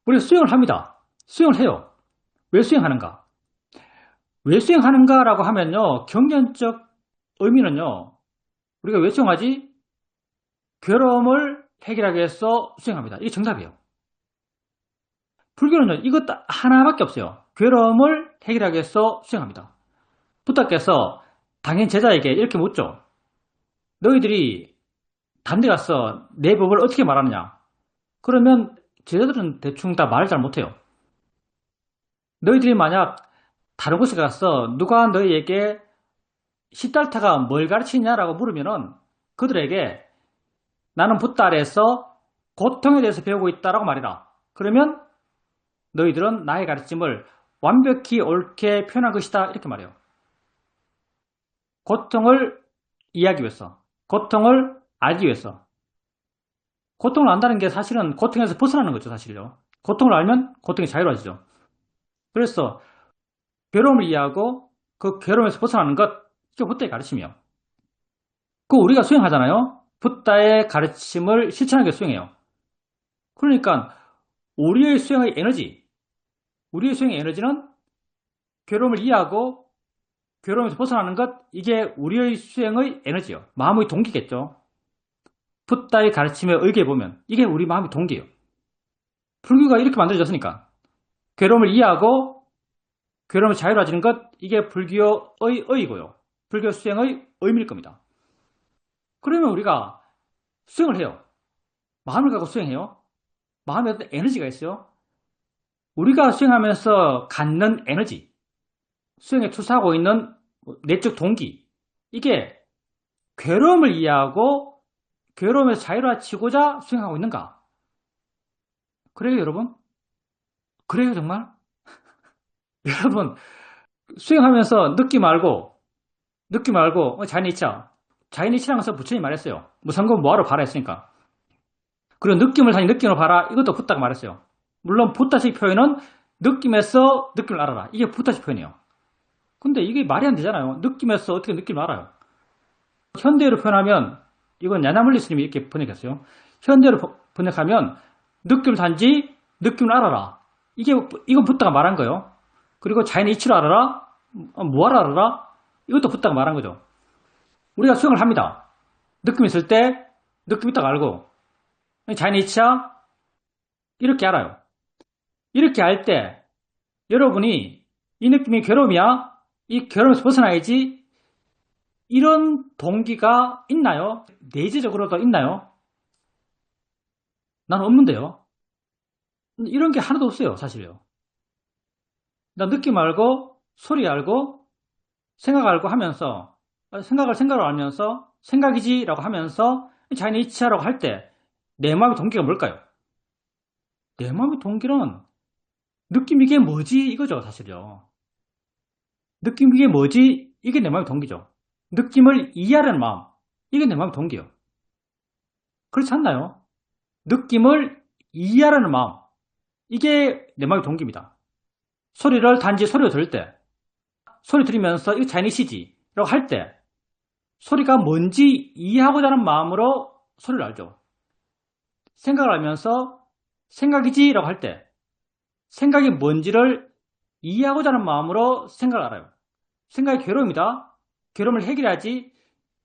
우리가 수행을 합니다. 수행을 해요. 왜 수행하는가? 왜 수행하는가라고 하면요, 경전적 의미는요, 우리가 왜 수행하지? 괴로움을 해결하기 위해서 수행합니다. 이게 정답이에요. 불교는요, 이것 하나밖에 없어요. 괴로움을 해결하기 위해서 수행합니다. 부처께서 당연 제자에게 이렇게 묻죠. 너희들이 담대 가서 내 법을 어떻게 말하느냐? 그러면 제자들은 대충 다 말을 잘 못해요. 너희들이 만약 다른 곳에 가서 누가 너희에게 시달타가 뭘 가르치냐라고 물으면은 그들에게 나는 부따 아래에서 고통에 대해서 배우고 있다라고 말해라. 그러면 너희들은 나의 가르침을 완벽히 옳게 표현한 것이다. 이렇게 말해요. 고통을 이해하기 위해서, 고통을 알기 위해서. 고통을 안다는 게 사실은 고통에서 벗어나는 거죠, 사실요. 고통을 알면 고통이 자유로워지죠. 그래서 괴로움을 이해하고 그 괴로움에서 벗어나는 것, 이게 부따의 가르침이에요. 그 우리가 수행하잖아요. 부따의 가르침을 실천하기 위해 수행해요. 그러니까 우리의 수행의 에너지, 우리의 수행의 에너지는 괴로움을 이해하고 괴로움에서 벗어나는 것, 이게 우리의 수행의 에너지예요. 마음의 동기겠죠. 붓다의 가르침에 의거해보면 이게 우리 마음의 동기예요. 불교가 이렇게 만들어졌으니까 괴로움을 이해하고 괴로움을 자유로워지는 것, 이게 불교의 의이고요. 불교 수행의 의미일 겁니다. 그러면 우리가 수행을 해요. 마음을 갖고 수행해요. 마음에 어떤 에너지가 있어요. 우리가 수행하면서 갖는 에너지, 수행에 투사하고 있는 내적 동기, 이게 괴로움을 이해하고 괴로움에서 자유로워지고자 수행하고 있는가? 그래요, 여러분? 그래요, 정말? 여러분, 수행하면서 느끼 말고, 자연이치야. 자연이치라는 것은 부처님이 말했어요. 무상금 뭐하러 봐라 했으니까. 그리고 느낌을 다니 느낌을 봐라. 이것도 붓다가 말했어요. 물론 붓다식 표현은 느낌에서 느낌을 알아라. 이게 붓다식 표현이에요. 근데 이게 말이 안 되잖아요. 느낌에서 어떻게 느낌을 알아요? 현대어로 표현하면, 이건 야나물리 스님이 이렇게 번역했어요. 현대어로 번역하면, 느낌 단지, 느낌을 알아라. 이건 붓다가 말한 거예요. 그리고 자연의 이치로 알아라? 뭐하러 알아라? 이것도 붓다가 말한 거죠. 우리가 수행을 합니다. 느낌 있을 때, 느낌 있다가 알고, 자연의 이치야? 이렇게 알아요. 이렇게 알 때, 여러분이 이 느낌이 괴로움이야? 이 괴로움에서 벗어나야지? 이런 동기가 있나요? 내재적으로도 있나요? 나는 없는데요. 이런 게 하나도 없어요, 사실요. 나 느낌 알고, 소리 알고, 생각 알고 하면서, 생각을 생각으로 알면서, 생각이지라고 하면서, 자연의 이치하라고 할 때, 내 마음의 동기가 뭘까요? 내 마음의 동기는, 느낌 이게 뭐지? 이거죠, 사실요. 느낌 이게 뭐지? 이게 내 마음의 동기죠. 느낌을 이해하려는 마음, 이게 내 마음의 동기예요. 그렇지 않나요? 느낌을 이해하려는 마음, 이게 내 마음의 동기입니다. 소리를 단지 소리로 들을 때, 소리 들으면서 이거 자연이시지 라고 할 때, 소리가 뭔지 이해하고자 하는 마음으로 소리를 알죠. 생각을 알면서 생각이지 라고 할 때, 생각이 뭔지를 이해하고자 하는 마음으로 생각을 알아요. 생각이 괴로움이다. 괴로움을 해결해야지.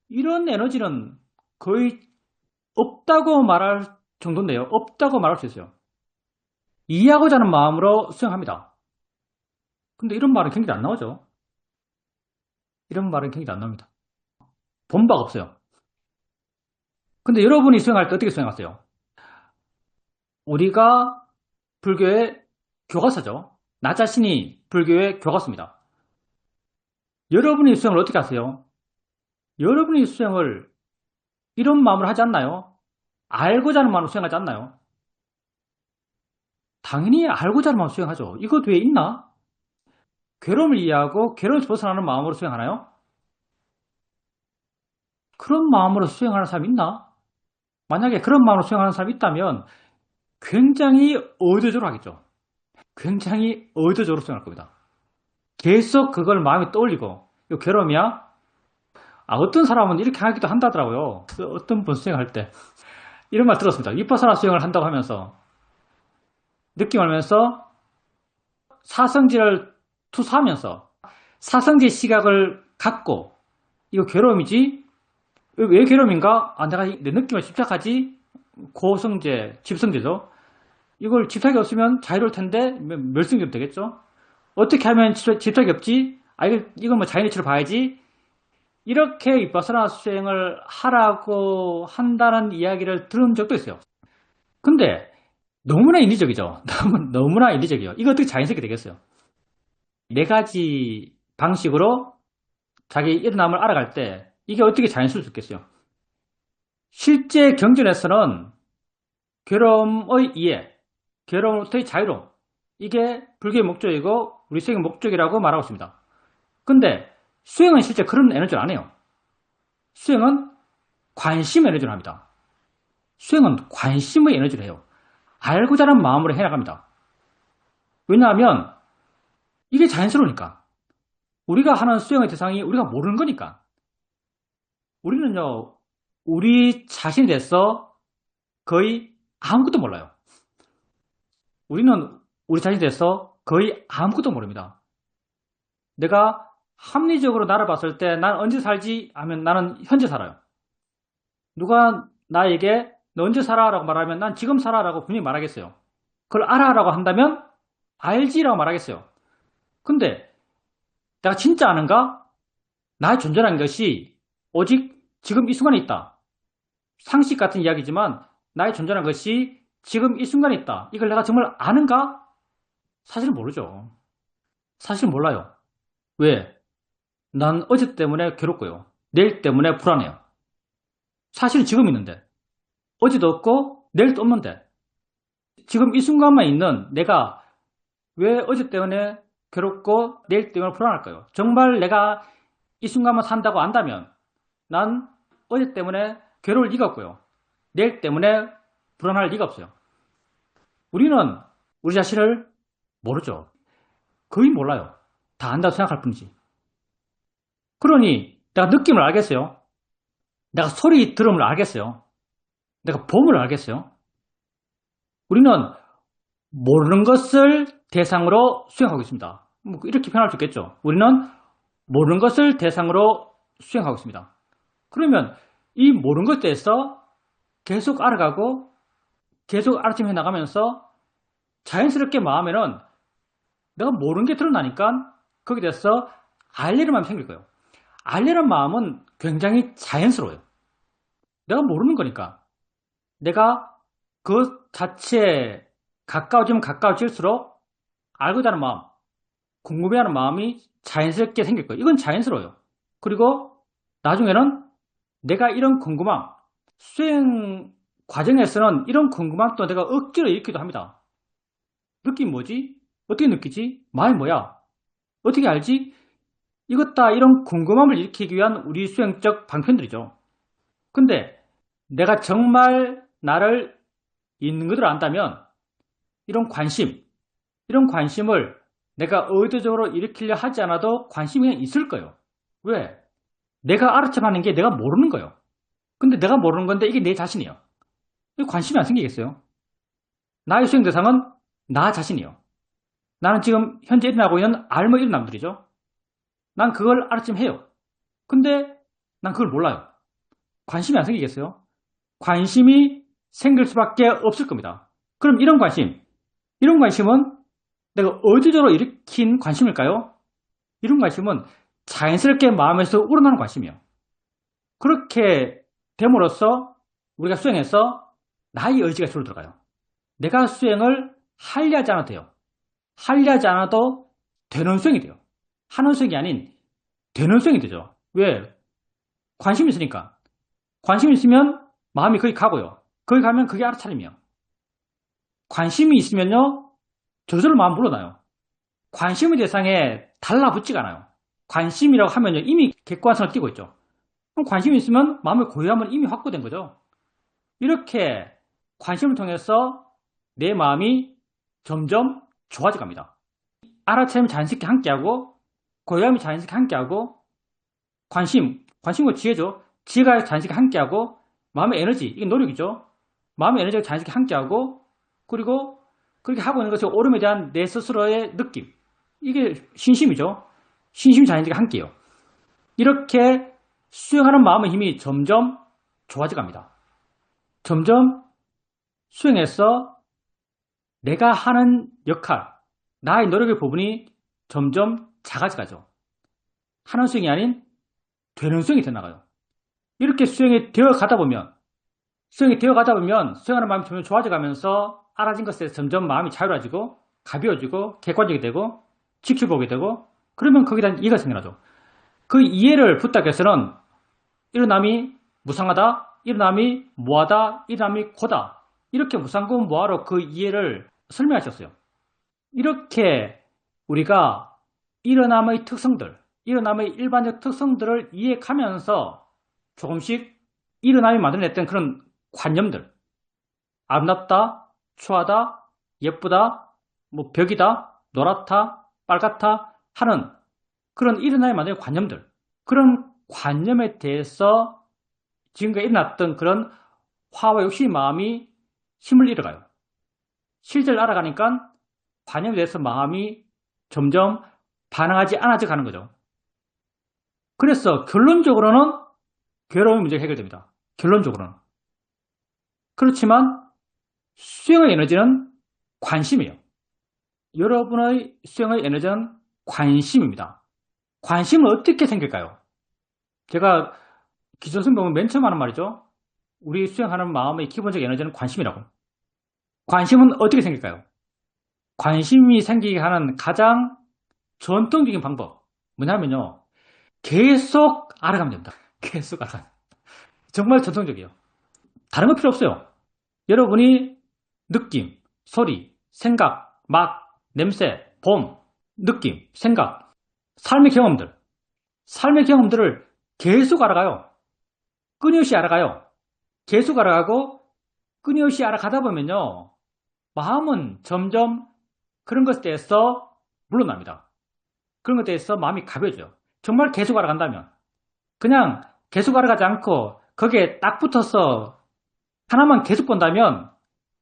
이런 에너지는 거의 없다고 말할 정도인데요. 없다고 말할 수 있어요. 이해하고자 하는 마음으로 수행합니다. 근데 이런 말은 굉장히 안 나오죠. 이런 말은 굉장히 안 나옵니다. 본 바가 없어요. 근데 여러분이 수행할 때 어떻게 수행하세요? 우리가 불교의 교과서죠. 나 자신이 불교의 교과서입니다. 여러분이 수행을 어떻게 하세요? 여러분이 수행을 이런 마음으로 하지 않나요? 알고자 하는 마음으로 수행하지 않나요? 당연히 알고자 하는 마음으로 수행하죠. 이것 외에 있나? 괴로움을 이해하고 괴로움에서 벗어나는 마음으로 수행하나요? 그런 마음으로 수행하는 사람이 있나? 만약에 그런 마음으로 수행하는 사람이 있다면 굉장히 의도적으로 하겠죠. 굉장히 의도적으로 수행할 겁니다. 계속 그걸 마음에 떠올리고, 이거 괴로움이야? 어떤 사람은 이렇게 하기도 한다더라고요. 어떤 분 수행할 때. 이런 말 들었습니다. 위파사나 수행을 한다고 하면서 느낌을 알면서 사성질을 투사하면서 사성질 시각을 갖고 이거 괴로움이지? 왜 괴로움인가? 아, 내가 내 느낌을 집착하지? 고성제, 집성제죠. 이걸 집착이 없으면 자유로울 텐데 멸성제도 되겠죠. 어떻게 하면 집착이 없지? 아, 이건 뭐 자연이치로 봐야지. 이렇게 윗바사나 수행을 하라고 한다는 이야기를 들은 적도 있어요. 근데 너무나 인위적이죠. 너무나 인위적이에요. 이거 어떻게 자연스럽게 되겠어요? 네 가지 방식으로 자기 일어남을 알아갈 때 이게 어떻게 자연스러울 수 있겠어요? 실제 경전에서는 괴로움의 이해, 괴로움부터의 자유로움, 이게 불교의 목적이고 우리 수행의 목적이라고 말하고 있습니다. 근데 수행은 실제 그런 에너지를 안 해요. 수행은 관심 에너지를 합니다. 수행은 관심의 에너지를 해요. 알고자 하는 마음으로 해나갑니다. 왜냐하면 이게 자연스러우니까. 우리가 하는 수행의 대상이 우리가 모르는 거니까. 우리는요, 우리 자신에 대해서 거의 아무것도 몰라요. 우리는 우리 자신에 대해서 거의 아무것도 모릅니다. 내가 합리적으로 나를 봤을 때 난 언제 살지 하면 나는 현재 살아요. 누가 나에게 너 언제 살아? 라고 말하면 난 지금 살아 라고 분명히 말하겠어요. 그걸 알아 라고 한다면 알지 라고 말하겠어요. 근데 내가 진짜 아는가? 나의 존재라는 것이 오직 지금 이 순간에 있다. 상식 같은 이야기지만 나의 존재라는 것이 지금 이 순간에 있다. 이걸 내가 정말 아는가? 사실은 모르죠. 사실 몰라요. 왜? 난 어제 때문에 괴롭고요. 내일 때문에 불안해요. 사실은 지금 있는데 어제도 없고 내일도 없는데 지금 이 순간만 있는 내가 왜 어제 때문에 괴롭고 내일 때문에 불안할까요? 정말 내가 이 순간만 산다고 안다면 난 어제 때문에 괴로울 리가 없고요. 내일 때문에 불안할 리가 없어요. 우리는 우리 자신을 모르죠. 거의 몰라요. 다 안다고 생각할 뿐이지. 그러니 내가 느낌을 알겠어요? 내가 소리 들음을 알겠어요? 내가 봄을 알겠어요? 우리는 모르는 것을 대상으로 수행하고 있습니다. 뭐 이렇게 표현할 수 있겠죠. 우리는 모르는 것을 대상으로 수행하고 있습니다. 그러면 이 모르는 것에 대해서 계속 알아가고 계속 알아침해 나가면서 자연스럽게 마음에는 내가 모르는 게 드러나니까 거기에 대해서 알려는 마음이 생길 거예요. 알려는 마음은 굉장히 자연스러워요. 내가 모르는 거니까. 내가 그 자체에 가까워지면 가까워질수록 알고자 하는 마음, 궁금해하는 마음이 자연스럽게 생길 거예요. 이건 자연스러워요. 그리고 나중에는 내가 이런 궁금함, 수행 과정에서는 이런 궁금함도 내가 억지로 일으키기도 합니다. 느낌 뭐지? 어떻게 느끼지? 마음이 뭐야? 어떻게 알지? 이것 다 이런 궁금함을 일으키기 위한 우리 수행적 방편들이죠. 근데 내가 정말 나를 있는 그대로 안다면 이런 관심을 내가 의도적으로 일으키려 하지 않아도 관심이 그냥 있을 거예요. 왜? 내가 알아채하는 게 내가 모르는 거예요. 근데 내가 모르는 건데 이게 내 자신이에요. 관심이 안 생기겠어요? 나의 수행 대상은 나 자신이에요. 나는 지금 현재 일어나고 있는 알모 일어남들이죠. 난 그걸 알아채면 해요. 근데 난 그걸 몰라요. 관심이 안 생기겠어요? 관심이 생길 수밖에 없을 겁니다. 그럼 이런 관심은 내가 의도적으로 일으킨 관심일까요? 이런 관심은 자연스럽게 마음에서 우러나는 관심이에요. 그렇게 됨으로써 우리가 수행해서 나의 의지가 줄어 들어가요. 내가 수행을 하려 하지 않아도 돼요. 하려 하지 않아도 되는 수행이 돼요. 하는 수행이 아닌 되는 수행이 되죠. 왜? 관심이 있으니까. 관심이 있으면 마음이 거기 가고요. 거기 가면 그게 알아차림이에요. 관심이 있으면요, 저절로 마음 물러나요. 관심의 대상에 달라붙지가 않아요. 관심이라고 하면요, 이미 객관성을 띠고 있죠. 그럼 관심이 있으면 마음의 고요함은 이미 확보된 거죠. 이렇게 관심을 통해서 내 마음이 점점 좋아져 갑니다. 알아차림이 자연스럽게 함께하고, 고요함이 자연스럽게 함께하고, 관심과 지혜죠. 지혜가 자연스럽게 함께하고, 마음의 에너지, 이게 노력이죠. 마음의 에너지가 자연스럽게 함께하고, 그리고 그렇게 하고 있는 것이 옳음에 대한 내 스스로의 느낌. 이게 신심이죠. 신심 자연적인 한계예요. 이렇게 수행하는 마음의 힘이 점점 좋아져 갑니다. 점점 수행해서 내가 하는 역할, 나의 노력의 부분이 점점 작아져 가죠. 하는 수행이 아닌 되는 수행이 되나가요. 이렇게 수행이 되어 가다 보면 수행하는 마음이 점점 좋아져 가면서 알아진 것에 점점 마음이 자유로워지고 가벼워지고 객관적이 되고 지켜보게 되고 그러면 거기에 대한 이해가 생겨나죠. 그 이해를 부탁해서는 일어남이 무상하다, 일어남이 무하다, 일어남이 고다 이렇게 무상고 무하로 그 이해를 설명하셨어요. 이렇게 우리가 일어남의 특성들, 일어남의 일반적 특성들을 이해하면서 조금씩 일어남이 만들어냈던 그런 관념들, 아름답다, 추하다, 예쁘다, 뭐 벽이다, 노랗다, 빨갛다 하는 그런 일어남이 만드는 관념들, 그런 관념에 대해서 지금까지 일어났던 그런 화와 욕심의 마음이 힘을 잃어가요. 실제를 알아가니까 관념에 대해서 마음이 점점 반응하지 않아져 가는 거죠. 그래서 결론적으로는 괴로움의 문제가 해결됩니다. 결론적으로는. 그렇지만 수행의 에너지는 관심이에요. 여러분의 수행의 에너지는 관심입니다. 관심은 어떻게 생길까요? 제가 기존 보면 맨 처음 하는 말이죠. 우리 수행하는 마음의 기본적 에너지는 관심이라고. 관심은 어떻게 생길까요? 관심이 생기게 하는 가장 전통적인 방법 뭐냐면요. 계속 알아가면 됩니다. 계속 알아가면. 정말 전통적이에요. 다른 거 필요 없어요. 여러분이 느낌, 소리, 생각, 맛, 냄새, 봄, 느낌, 생각, 삶의 경험들을 계속 알아가요. 끊임없이 알아가요. 계속 알아가고 끊임없이 알아가다 보면요. 마음은 점점 그런 것에 대해서 물러납니다. 그런 것에 대해서 마음이 가벼워져요. 정말 계속 알아간다면. 그냥 계속 알아가지 않고 거기에 딱 붙어서 하나만 계속 본다면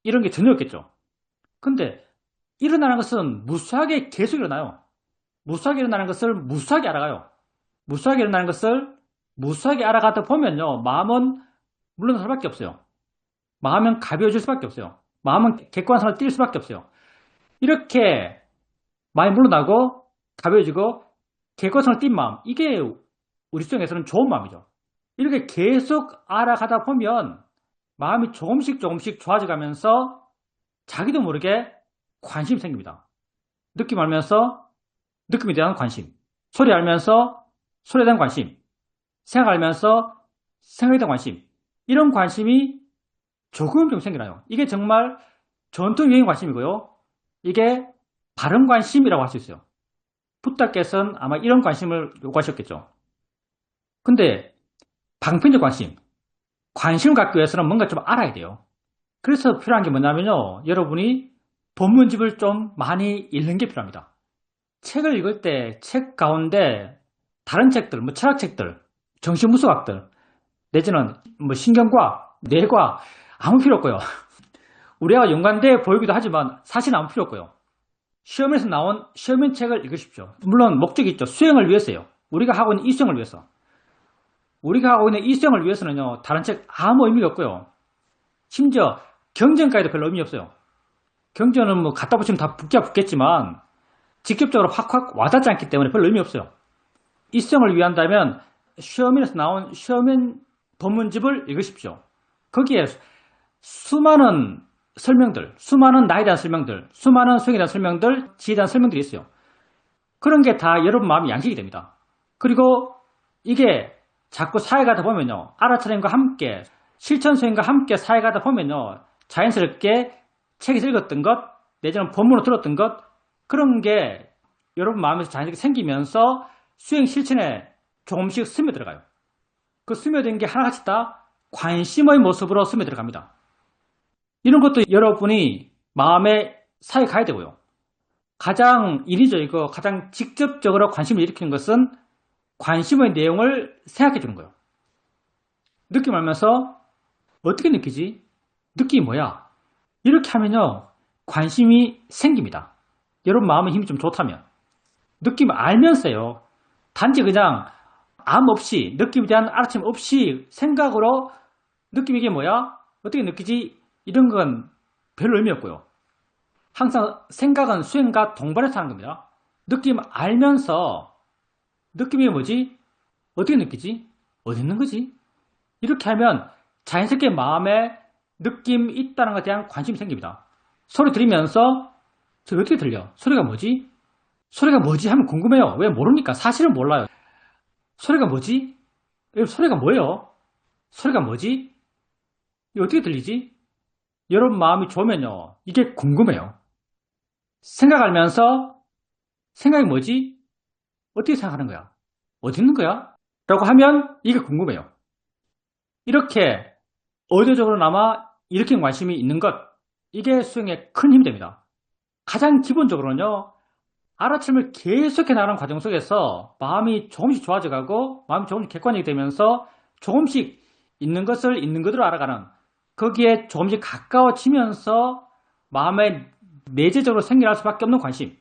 이런 게 전혀 없겠죠. 근데 일어나는 것은 무수하게 계속 일어나요. 무수하게 일어나는 것을 무수하게 알아가요. 무수하게 일어나는 것을 무수하게 알아가다 보면요. 마음은 물러날 수밖에 없어요. 마음은 가벼워질 수밖에 없어요. 마음은 객관성을 띌 수밖에 없어요. 이렇게 마음이 물러나고 가벼워지고 객관성을 띈 마음, 이게 우리 수행에서는 좋은 마음이죠. 이렇게 계속 알아가다 보면 마음이 조금씩 좋아져 가면서 자기도 모르게 관심이 생깁니다. 느낌 알면서 느낌에 대한 관심, 소리 알면서 소리에 대한 관심, 생각 알면서 생각에 대한 관심, 이런 관심이 조금 생겨나요. 이게 정말 전통적인 관심이고요. 이게 바른 관심이라고 할 수 있어요. 부다께서는 아마 이런 관심을 요구하셨겠죠. 근데 방편적 관심을 갖기 위해서는 뭔가 좀 알아야 돼요. 그래서 필요한 게 뭐냐면요. 여러분이 본문집을 좀 많이 읽는 게 필요합니다. 책을 읽을 때 책 가운데 다른 책들, 뭐 철학책들, 정신무수학들, 내지는 뭐 신경과학, 뇌과학 아무 필요 없고요. 우리가 연관돼 보이기도 하지만 사실 아무 필요 없고요. 시험에서 나온 시험인 책을 읽으십시오. 물론 목적이 있죠. 수행을 위해서요. 우리가 하고 있는 이 수행을 위해서. 우리가 하고 있는 이 수행을 위해서는요. 다른 책 아무 의미가 없고요. 심지어 경전까지도 별로 의미 없어요. 경전은 뭐 갖다 붙이면 다 붙겠지만 직접적으로 확 와닿지 않기 때문에 별로 의미 없어요. 이 수행을 위한다면 시험인에서 나온 시험인 법문집을 읽으십시오. 거기에 수많은 설명들, 수많은 나에 대한 설명들, 수많은 수행에 대한 설명들, 지혜에 대한 설명들이 있어요. 그런 게 다 여러분 마음이 양식이 됩니다. 그리고 이게 자꾸 사회 가다 보면요. 알아차림과 함께, 실천 수행과 함께 사회 가다 보면요. 자연스럽게 책에서 읽었던 것, 내지는 본문으로 들었던 것, 그런 게 여러분 마음에서 자연스럽게 생기면서 수행 실천에 조금씩 스며들어가요. 그 스며든 게 하나같이 다 관심의 모습으로 스며들어갑니다. 이런 것도 여러분이 마음에 사에 가야 되고요. 가장 인위적이고 가장 직접적으로 관심을 일으키는 것은 관심의 내용을 생각해 주는 거예요. 느낌 알면서 어떻게 느끼지? 느낌이 뭐야? 이렇게 하면요. 관심이 생깁니다. 여러분 마음의 힘이 좀 좋다면. 느낌 알면서요. 단지 그냥 암 없이, 느낌에 대한 알아침 없이 생각으로 느낌 이게 뭐야? 어떻게 느끼지? 이런 건 별로 의미 없고요. 항상 생각은 수행과 동반해서 하는 겁니다. 느낌 알면서 느낌이 뭐지? 어떻게 느끼지? 어디 있는 거지? 이렇게 하면 자연스럽게 마음에 느낌이 있다는 것에 대한 관심이 생깁니다. 소리 들으면서 저 어떻게 들려? 소리가 뭐지? 소리가 뭐지? 하면 궁금해요. 왜 모르니까. 사실은 몰라요. 소리가 뭐지? 소리가 뭐예요? 소리가 뭐지? 이게 어떻게 들리지? 여러분 마음이 좋으면요. 이게 궁금해요. 생각하면서 생각이 뭐지? 어떻게 생각하는 거야? 어디 있는 거야? 라고 하면 이게 궁금해요. 이렇게 의도적으로나마 일으킨 관심이 있는 것, 이게 수행에 큰 힘이 됩니다. 가장 기본적으로는요. 알아침을 계속해 나가는 과정 속에서 마음이 조금씩 좋아져가고 마음이 조금씩 객관적이 되면서 조금씩 있는 것을 있는 그대로 알아가는, 거기에 조금씩 가까워지면서 마음에 내재적으로 생겨날 수밖에 없는 관심,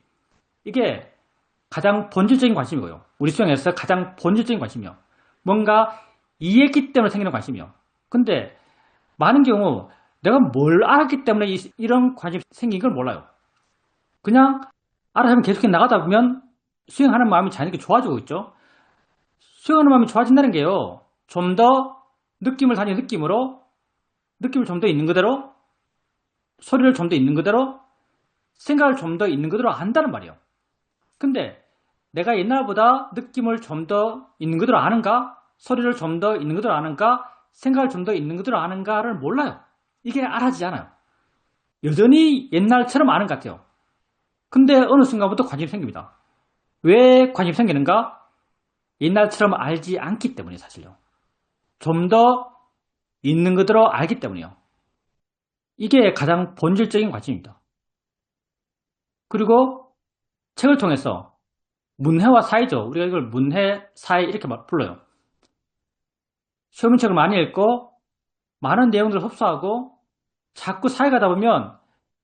이게 가장 본질적인 관심이고요. 우리 수행에서 가장 본질적인 관심이요. 뭔가 이해했기 때문에 생기는 관심이요. 근데 많은 경우 내가 뭘 알았기 때문에 이런 관심이 생긴 걸 몰라요. 그냥 알아서 계속해 나가다 보면 수행하는 마음이 자연스럽게 좋아지고 있죠. 수행하는 마음이 좋아진다는 게요. 좀 더 느낌을 다니는 느낌으로, 느낌을 좀 더 있는 그대로, 소리를 좀 더 있는 그대로, 생각을 좀 더 있는 그대로 안다는 말이에요. 근데 내가 옛날보다 느낌을 좀 더 있는 그대로 아는가? 소리를 좀 더 있는 그대로 아는가? 생각을 좀 더 있는 그대로 아는가를 몰라요. 이게 알아지지 않아요. 여전히 옛날처럼 아는 것 같아요. 근데 어느 순간부터 관심이 생깁니다. 왜 관심이 생기는가? 옛날처럼 알지 않기 때문에 사실요. 좀 더 있는 그대로 알기 때문이요. 이게 가장 본질적인 관심입니다. 그리고 책을 통해서 문해와 사이죠. 우리가 이걸 문해, 사이 이렇게 불러요. 시험문책을 많이 읽고 많은 내용들을 흡수하고 자꾸 사회 가다 보면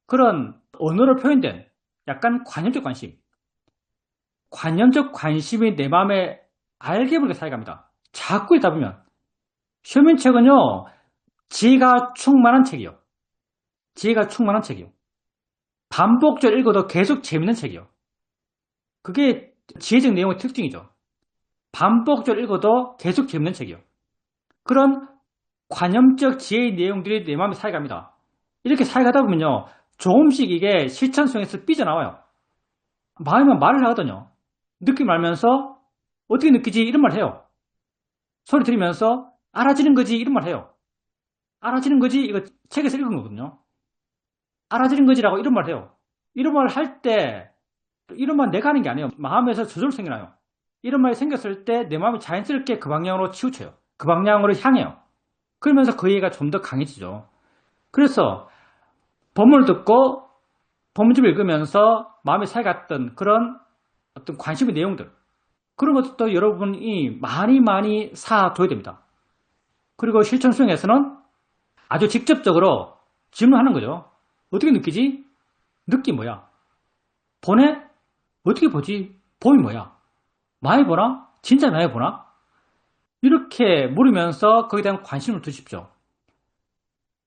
그런 언어로 표현된 약간 관념적 관심, 관념적 관심이 내 마음에 알게 모르게 사회 갑니다. 자꾸 있다 보면 시험문책은요, 지혜가 충만한 책이요. 지혜가 충만한 책이요. 반복적으로 읽어도 계속 재밌는 책이요. 그게 지혜적 내용의 특징이죠. 반복적으로 읽어도 계속 재밌는 책이요. 그런 관념적 지혜의 내용들이 내 마음에 살갑니다. 이렇게 살가다 보면요. 조금씩 이게 실천 속에서 삐져나와요. 마음은 말을 하거든요. 느낌 알면서 어떻게 느끼지? 이런 말 해요. 소리 들으면서 알아지는 거지? 이런 말 해요. 알아지는 거지? 이거 책에서 읽은 거거든요. 알아지는 거지라고 이런 말 해요. 이런 말 할 때 이런 말 내가 하는 게 아니에요. 마음에서 저절로 생겨나요. 이런 말이 생겼을 때 내 마음이 자연스럽게 그 방향으로 치우쳐요. 그 방향으로 향해요. 그러면서 그 이해가 좀 더 강해지죠. 그래서 법문을 듣고 법문집을 읽으면서 마음에 살갔던 그런 어떤 관심의 내용들, 그런 것도 여러분이 많이 사둬야 됩니다. 그리고 실천 수행에서는 아주 직접적으로 질문하는 거죠. 어떻게 느끼지? 느낌 뭐야? 보네? 어떻게 보지? 봄이 뭐야? 많이 보나? 진짜 많이 보나? 이렇게 물으면서 거기에 대한 관심을 두십시오.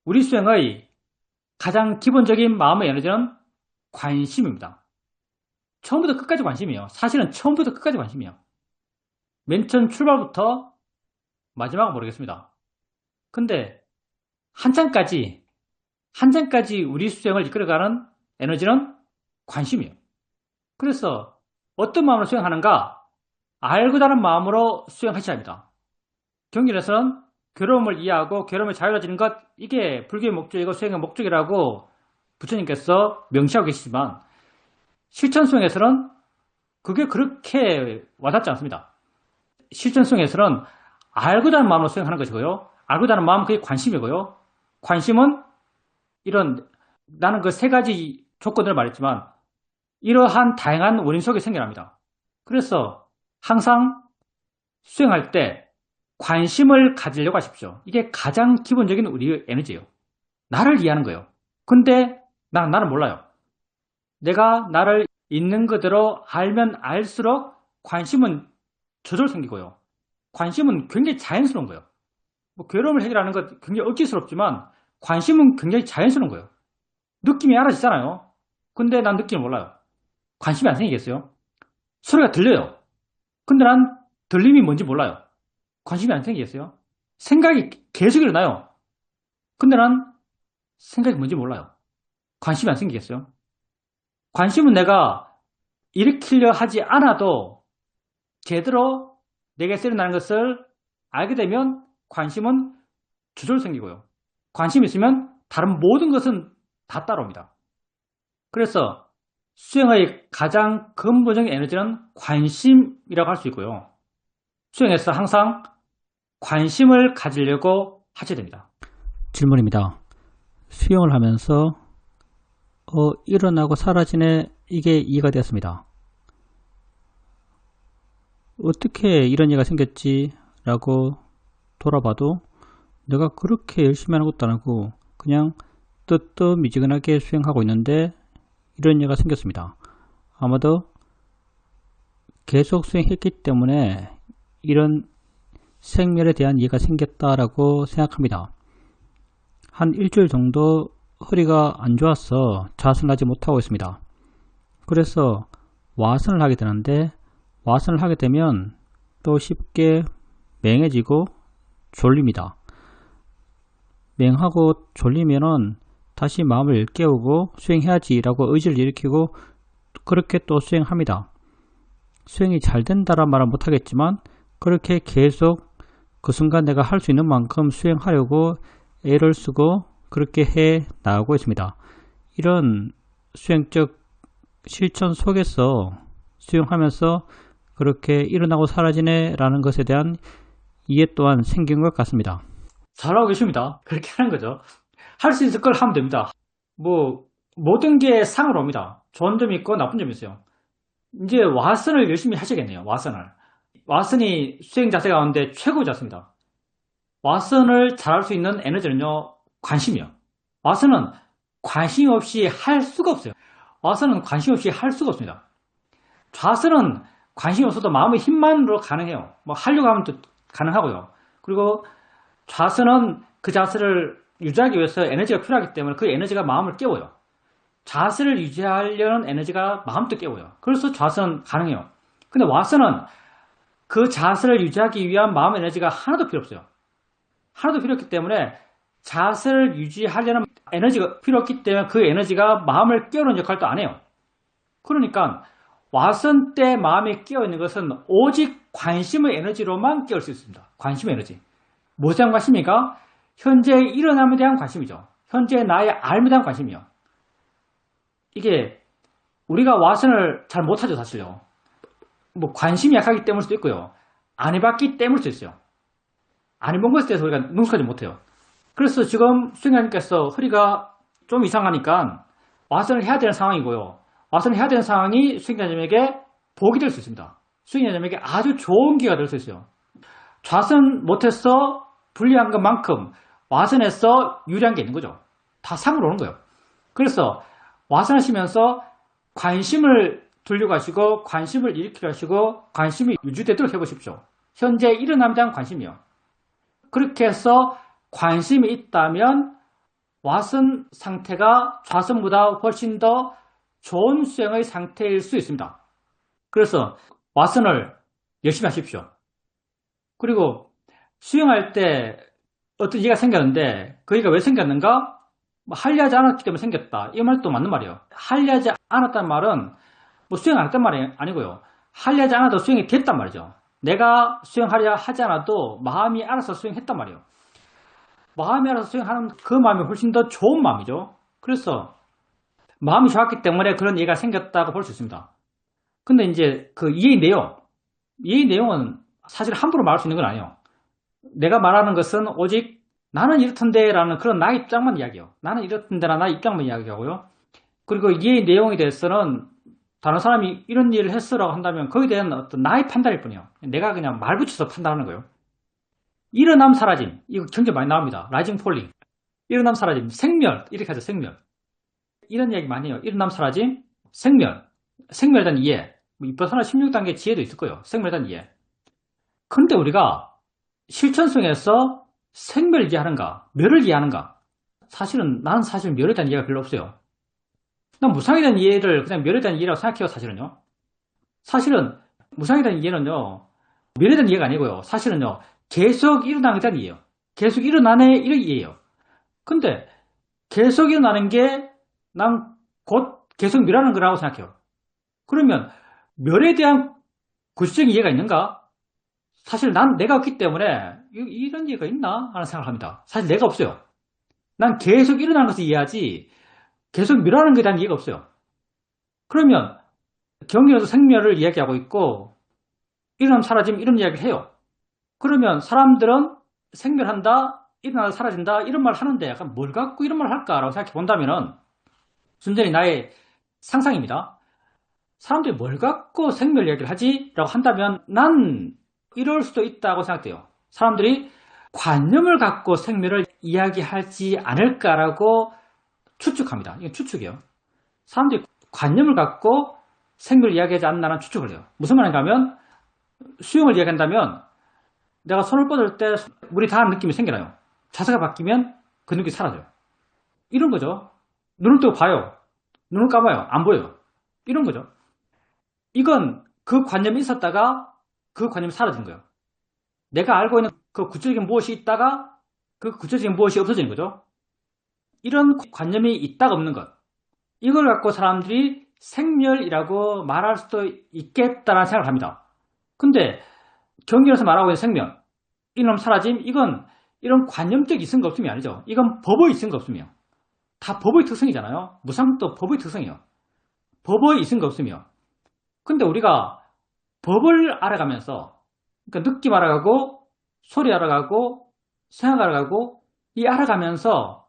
우리 수행의 가장 기본적인 마음의 에너지는 관심입니다. 처음부터 끝까지 관심이에요. 사실은 처음부터 끝까지 관심이에요. 맨 처음 출발부터 마지막은 모르겠습니다. 근데 한창까지 우리 수행을 이끌어가는 에너지는 관심이에요. 그래서 어떤 마음으로 수행하는가? 알고자는 마음으로 수행하셔야 합니다. 경전에서는 괴로움을 이해하고 괴로움에 자유로워지는 것, 이게 불교의 목적이고 수행의 목적이라고 부처님께서 명시하고 계시지만 실천 수행에서는 그게 그렇게 와닿지 않습니다. 실천 수행에서는 알고자 하는 마음으로 수행하는 것이고요. 알고자 하는 마음은 그게 관심이고요. 관심은 이런, 나는 그 세 가지 조건들을 말했지만 이러한 다양한 원인 속에 생겨납니다. 그래서 항상 수행할 때 관심을 가지려고 하십시오. 이게 가장 기본적인 우리의 에너지예요. 나를 이해하는 거예요. 근데 나는 몰라요. 내가 나를 있는 그대로 알면 알수록 관심은 저절로 생기고요. 관심은 굉장히 자연스러운 거예요. 뭐 괴로움을 해결하는 것 굉장히 억지스럽지만 관심은 굉장히 자연스러운 거예요. 느낌이 알아지잖아요. 근데 난 느낌을 몰라요. 관심이 안 생기겠어요? 소리가 들려요. 근데 난 들림이 뭔지 몰라요. 관심이 안 생기겠어요? 생각이 계속 일어나요. 근데 난 생각이 뭔지 몰라요. 관심이 안 생기겠어요? 관심은 내가 일으키려 하지 않아도 제대로 내게 일어나는 것을 알게 되면 관심은 저절로 생기고요. 관심이 있으면 다른 모든 것은 다 따라옵니다. 그래서 수행의 가장 근본적인 에너지는 관심이라고 할 수 있고요. 수행에서 항상 관심을 가지려고 하셔야 됩니다. 질문입니다. 수영을 하면서 일어나고 사라지네, 이게 이해가 되었습니다. 어떻게 이런 얘기가 생겼지? 라고 돌아봐도 내가 그렇게 열심히 하는 것도 아니고 그냥 뜨뜻미지근하게 수행하고 있는데 이런 얘기가 생겼습니다. 아마도 계속 수행했기 때문에 이런 생멸에 대한 이해가 생겼다라고 생각합니다. 한 일주일 정도 허리가 안 좋아서 자선하지 못하고 있습니다. 그래서 와선을 하게 되는데 와선을 하게 되면 또 쉽게 맹해지고 졸립니다. 맹하고 졸리면은 다시 마음을 깨우고 수행해야지 라고 의지를 일으키고 그렇게 또 수행합니다. 수행이 잘 된다란 말은 못하겠지만 그렇게 계속 그 순간 내가 할 수 있는 만큼 수행하려고 애를 쓰고 그렇게 해 나가고 있습니다. 이런 수행적 실천 속에서 수행하면서 그렇게 일어나고 사라지네 라는 것에 대한 이해 또한 생긴 것 같습니다. 잘하고 계십니다. 그렇게 하는 거죠. 할 수 있을 걸 하면 됩니다. 뭐 모든 게 상으로 옵니다. 좋은 점이 있고 나쁜 점이 있어요. 이제 와선을 열심히 하셔야겠네요. 와선이 수행 자세 가운데 최고 자세입니다. 와선을 잘할 수 있는 에너지는요, 관심이요. 와선은 관심 없이 할 수가 없어요. 와선은 관심 없이 할 수가 없습니다. 좌선은 관심이 없어도 마음의 힘만으로 가능해요. 뭐 하려고 하면 또 가능하고요. 그리고 좌선은 그 자세를 유지하기 위해서 에너지가 필요하기 때문에 그 에너지가 마음을 깨워요. 자세를 유지하려는 에너지가 마음도 깨워요. 그래서 좌선 가능해요. 근데 와선은 그 자세를 유지하기 위한 마음 에너지가 하나도 필요 없어요. 하나도 필요 없기 때문에 자세를 유지하려는 에너지가 필요 없기 때문에 그 에너지가 마음을 깨우는 역할도 안 해요. 그러니까 와선 때 마음이 깨어있는 것은 오직 관심의 에너지로만 깨울 수 있습니다. 관심의 에너지. 무엇에 대한 관심이니까? 현재의 일어남에 대한 관심이죠. 현재 나의 삶에 대한 관심이요. 이게 우리가 와선을 잘 못하죠, 사실요. 뭐 관심이 약하기 때문일 수도 있고요. 안 해봤기 때문일 수도 있어요. 안 해본 것에 대해서 우리가 능숙하지 못해요. 그래서 지금 수행자님께서 허리가 좀 이상하니까 와선을 해야 되는 상황이고요. 와선을 해야 되는 상황이 수행자님에게 복이 될 수 있습니다. 수행자님에게 아주 좋은 기회가 될 수 있어요. 좌선 못해서 불리한 것만큼 와선에서 유리한 게 있는 거죠. 다 상으로 오는 거예요. 그래서 와선하시면서 관심을 두려고 하시고 관심을 일으키려 하시고 관심이 유지되도록 해보십시오. 현재 일어남에 대한 관심이요. 그렇게 해서 관심이 있다면 와선 상태가 좌선보다 훨씬 더 좋은 수행의 상태일 수 있습니다. 그래서 와선을 열심히 하십시오. 그리고 수행할 때 어떤 이해가 생겼는데 그 이해가 왜 생겼는가? 하려 하지 않았기 때문에 생겼다. 이 말도 맞는 말이에요. 하려 하지 않았다는 말은 뭐 수행 안 했단 말이 아니고요. 하려 하지 않아도 수행이 됐단 말이죠. 내가 수행하려 하지 않아도 마음이 알아서 수행했단 말이에요. 마음이 알아서 수행하는 그 마음이 훨씬 더 좋은 마음이죠. 그래서 마음이 좋았기 때문에 그런 이해가 생겼다고 볼 수 있습니다. 근데 이제 그 이해의 내용은 사실 함부로 말할 수 있는 건 아니에요. 내가 말하는 것은 오직 나는 이렇던데 라는 그런 나의 입장만 이야기해요. 나는 이렇던데 라는 나의 입장만 이야기하고요. 그리고 이해의 내용에 대해서는 다른 사람이 이런 일을 했어라고 한다면 거기에 대한 어떤 나의 판단일 뿐이에요. 내가 그냥 말 붙여서 판단하는 거예요. 일어남 사라짐, 이거 굉장히 많이 나옵니다. 라이징 폴링, 일어남 사라짐, 생멸, 이렇게 하죠. 생멸. 이런 이야기 많이 해요. 일어남 사라짐, 생멸, 생멸에 대한 이해, 이퍼서나 16단계 지혜도 있을 거예요. 생멸에 대한 이해. 근데 우리가 실천성에서 생멸을 이해하는가, 멸을 이해하는가? 사실은 나는 사실 멸에 대한 이해가 별로 없어요. 난 무상에 대한 이해를 그냥 멸에 대한 이해라고 생각해요, 사실은요. 사실은 무상에 대한 이해는요, 멸에 대한 이해가 아니고요. 사실은요, 계속 일어나는 데 대한 이해예요. 계속 일어나네, 이런 이해예요. 근데 계속 일어나는 게 난 곧 계속 멸하는 거라고 생각해요. 그러면 멸에 대한 구체적인 이해가 있는가? 사실 난 내가 없기 때문에 이런 이해가 있나? 하는 생각을 합니다. 사실 내가 없어요. 난 계속 일어나는 것을 이해하지 계속 멸하는 것에 대한 이해가 없어요. 그러면 경전에서 생멸을 이야기하고 있고 일어남 사라짐 이런 이야기를 해요. 그러면 사람들은 생멸한다, 일어나다 사라진다 이런 말 하는데 약간 뭘 갖고 이런 말 할까라고 생각해 본다면은 순전히 나의 상상입니다. 사람들이 뭘 갖고 생멸 이야기를 하지? 라고 한다면 난 이럴 수도 있다고 생각돼요. 사람들이 관념을 갖고 생멸을 이야기하지 않을까라고 추측합니다. 이건 추측이에요. 사람들이 관념을 갖고 생멸을 이야기하지 않나라는 추측을 해요. 무슨 말인가 하면 수영을 이야기한다면 내가 손을 뻗을 때 물이 닿는 느낌이 생겨나요. 자세가 바뀌면 그 느낌이 사라져요. 이런 거죠. 눈을 뜨고 봐요. 눈을 감아요. 안 보여요. 이런 거죠. 이건 그 관념이 있었다가 그 관념이 사라진 거예요. 내가 알고 있는 그 구체적인 무엇이 있다가 그 구체적인 무엇이 없어지는 거죠. 이런 관념이 있다가 없는 것. 이걸 갖고 사람들이 생멸이라고 말할 수도 있겠다라는 생각을 합니다. 근데 경전에서 말하고 있는 생멸, 이놈 사라짐, 이건 이런 관념적 이성가 없음이 아니죠. 이건 법의 이성가 없음이요. 다 법의 특성이잖아요. 무상도 법의 특성이요. 법의 이성가 없음이요. 근데 우리가 법을 알아가면서 그러니까 느낌 알아가고 소리 알아가고 생각 알아가고 이 알아가면서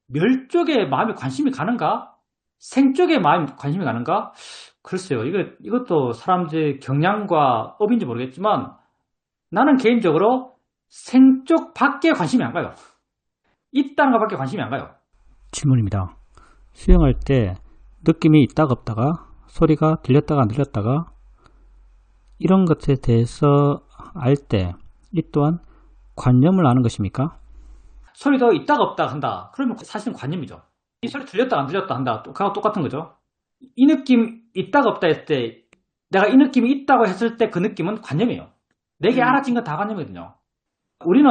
멸 쪽에 마음이 관심이 가는가? 생 쪽에 마음이 관심이 가는가? 글쎄요. 이것도 사람들의 경향과 업인지 모르겠지만 나는 개인적으로 생 쪽 밖에 관심이 안 가요. 있다는 것밖에 관심이 안 가요. 질문입니다. 수영할 때 느낌이 있다가 없다가 소리가 들렸다가 안 들렸다가 이런 것에 대해서 알 때 이 또한 관념을 아는 것입니까? 소리도 있다가 없다가 한다. 그러면 사실은 관념이죠. 이 소리 들렸다 안 들렸다 한다. 그거랑 똑같은 거죠. 이 느낌 있다가 없다 했을 때 내가 이 느낌이 있다고 했을 때 그 느낌은 관념이에요. 내게 알아진 건 다 관념이거든요. 우리는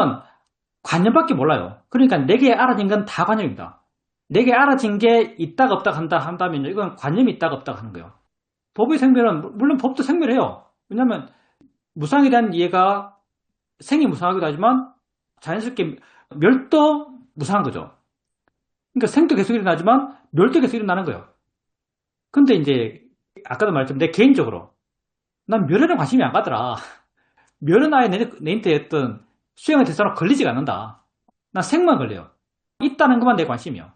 관념밖에 몰라요. 그러니까 내게 알아진 건 다 관념입니다. 내게 알아진 게 있다가 없다가 한다면 이건 관념이 있다가 없다가 하는 거예요. 법의 생멸은 물론 법도 생멸해요. 왜냐하면 무상에 대한 이해가 생이 무상하기도 하지만 자연스럽게 멸도 무상한 거죠. 그러니까 생도 계속 일어나지만 멸도 계속 일어나는 거예요. 근데 이제 아까도 말했지만 내 개인적으로 난 멸에는 관심이 안 가더라. 멸은 아예 내 인터였던 수영에 대해서는 걸리지가 않는다. 난 생만 걸려요. 있다는 것만 내 관심이요.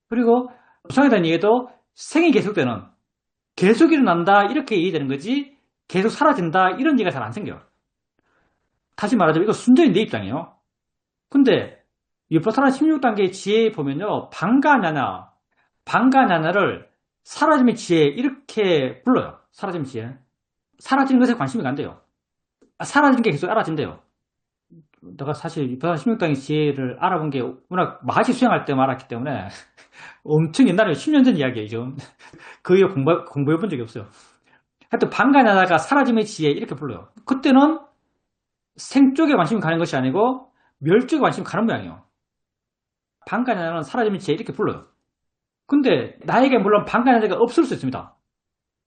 그리고 무상에 대한 이해도 생이 계속되는 계속 일어난다 이렇게 이해되는 거지 계속 사라진다 이런 이해가 잘 안 생겨요. 다시 말하자면 이거 순전히 내 입장이에요. 근데 위퍼사나 16단계의 지혜에 보면요. 방가냐나를 사라짐의 지혜 이렇게 불러요. 사라짐의 지혜. 사라지는 것에 관심이 간대요. 사라진 게 계속 알아진대요. 내가 사실 위퍼사나 16단계 지혜를 알아본 게 워낙 마하시 수행할 때 알았기 때문에 엄청 옛날에 10년 전 이야기예요. 그 이후 공부해 본 적이 없어요. 하여튼 방가냐나가 사라짐의 지혜 이렇게 불러요. 그때는 생 쪽에 관심이 가는 것이 아니고 멸 쪽에 관심이 가는 모양이에요. 방가냐나는 사라짐의 지혜 이렇게 불러요. 근데 나에게 물론 방가냐나가 없을 수 있습니다.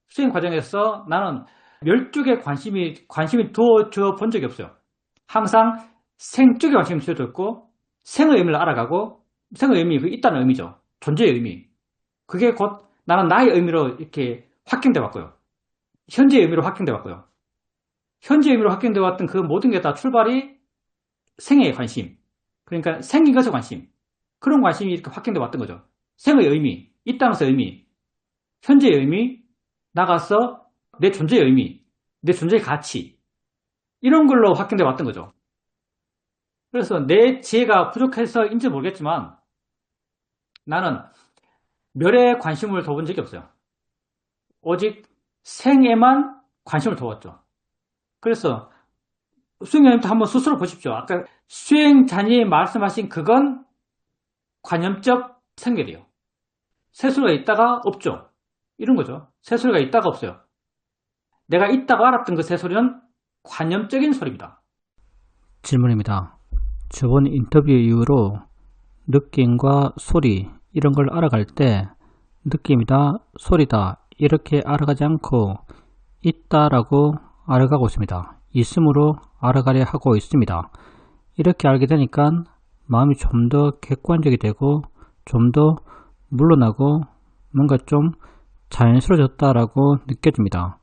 수행 과정에서 나는 멸 쪽에 관심이 두어져 본 적이 없어요. 항상 생 쪽에 관심이 두어졌고 생의 의미를 알아가고 생의 의미, 그 있다는 의미죠. 존재의 의미. 그게 곧 나는 나의 의미로 이렇게 확경돼 왔고요. 현재의 의미로 확경돼 왔고요. 현재의 의미로 확경돼 왔던 그 모든 게 다 출발이 생의 관심. 그러니까 생인 것의 관심. 그런 관심이 이렇게 확경돼 왔던 거죠. 생의 의미, 있다는 것의 의미, 현재의 의미, 나가서 내 존재의 의미, 내 존재의 가치. 이런 걸로 확경돼 왔던 거죠. 그래서 내 지혜가 부족해서인지 모르겠지만 나는 멸에 관심을 둬본 적이 없어요. 오직 생에만 관심을 두었죠. 그래서 수행자님도 한번 스스로 보십시오. 아까 수행자님이 말씀하신 그건 관념적 생결이에요. 새소리가 있다가 없죠. 이런 거죠. 새소리가 있다가 없어요. 내가 있다고 알았던 그 새소리는 관념적인 소리입니다. 질문입니다. 저번 인터뷰 이후로 느낌과 소리 이런 걸 알아갈 때 느낌이다, 소리다 이렇게 알아가지 않고 있다라고 알아가고 있습니다. 있음으로 알아가려 하고 있습니다. 이렇게 알게 되니까 마음이 좀 더 객관적이 되고 좀 더 물러나고 뭔가 좀 자연스러워졌다라고 느껴집니다.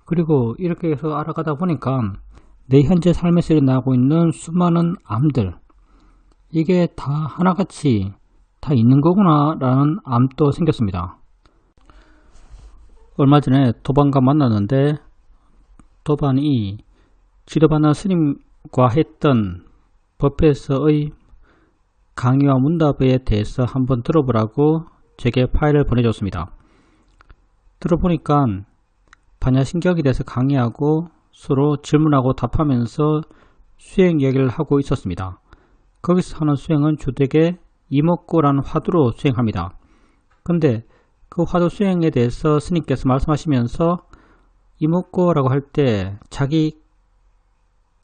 그리고 이렇게 해서 알아가다 보니까 내 현재 삶에서 일어나고 있는 수많은 암들, 이게 다 하나같이 다 있는 거구나 라는 암도 생겼습니다. 얼마 전에 도반과 만났는데 도반이 지도받는 스님과 했던 법회에서의 강의와 문답에 대해서 한번 들어보라고 제게 파일을 보내줬습니다. 들어보니까 반야신경에 대해서 강의하고 서로 질문하고 답하면서 수행 이야기를 하고 있었습니다. 거기서 하는 수행은 주되게 이목고라는 화두로 수행합니다. 근데 그 화두 수행에 대해서 스님께서 말씀하시면서 이목고라고 할 때 자기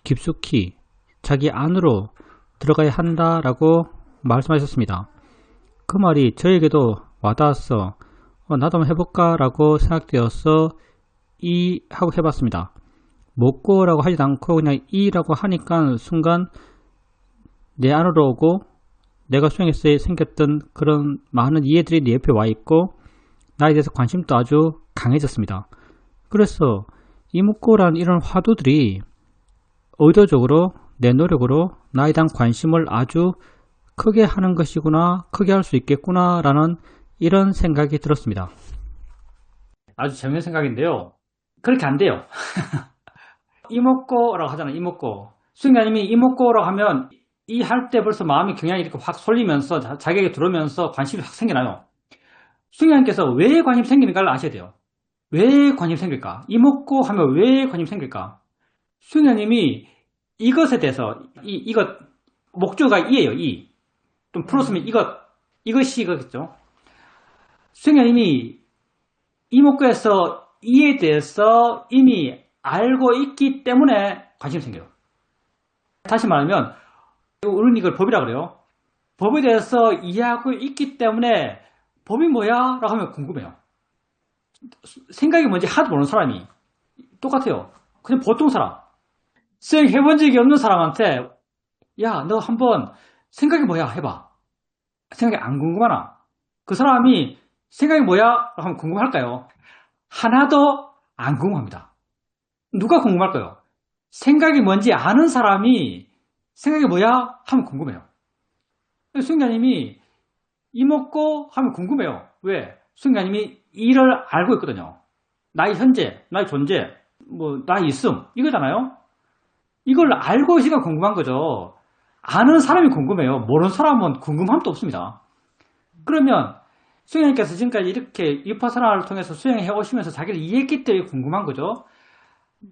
깊숙이 자기 안으로 들어가야 한다라고 말씀하셨습니다. 그 말이 저에게도 와닿았어. 나도 한번 해볼까 라고 생각되어서 이 하고 해봤습니다. 목고라고 하지도 않고 그냥 이라고 하니까 순간 내 안으로 오고 내가 수행했을 때 생겼던 그런 많은 이해들이 내 옆에 와 있고 나에 대해서 관심도 아주 강해졌습니다. 그래서 이목고라는 이런 화두들이 의도적으로 내 노력으로 나에 대한 관심을 아주 크게 하는 것이구나, 크게 할 수 있겠구나 라는 이런 생각이 들었습니다. 아주 재밌는 생각인데요. 그렇게 안 돼요. 이목고라고 하잖아요. 이목고. 수행자님이 이목고라고 하면 이 할 때 벌써 마음이 경향이 이렇게 확 쏠리면서 자기에게 들어오면서 관심이 확 생겨나요. 수행자님께서 왜 관심 생기는가를 아셔야 돼요. 왜 관심 생길까? 이목고 하면 왜 관심 생길까? 수행자님이 이것에 대해서 이것 목조가 이예요. 이. 좀 풀었으면 이것이 이거겠죠. 수행자님이 이목구에서 이에 대해서 이미 알고 있기 때문에 관심이 생겨요. 다시 말하면 우리는 이걸 법이라고 그래요. 법에 대해서 이해하고 있기 때문에 법이 뭐야? 라고 하면 궁금해요. 생각이 뭔지 하나도 모르는 사람이 똑같아요. 그냥 보통 사람. 수행해본 적이 없는 사람한테 야, 너 한번 생각이 뭐야? 해봐. 생각이 안 궁금하나? 그 사람이 생각이 뭐야? 하면 궁금할까요? 하나도 안 궁금합니다. 누가 궁금할까요? 생각이 뭔지 아는 사람이 생각이 뭐야? 하면 궁금해요. 수행자님이 이먹고 하면 궁금해요. 왜? 수행자님이 이를 알고 있거든요. 나의 현재, 나의 존재, 나의 있음 이거잖아요. 이걸 알고 있으니까 궁금한 거죠. 아는 사람이 궁금해요. 모르는 사람은 궁금함도 없습니다. 그러면 수행자님께서 지금까지 이렇게 위파사나를 통해서 수행해 오시면서 자기를 이해했기 때문에 궁금한 거죠.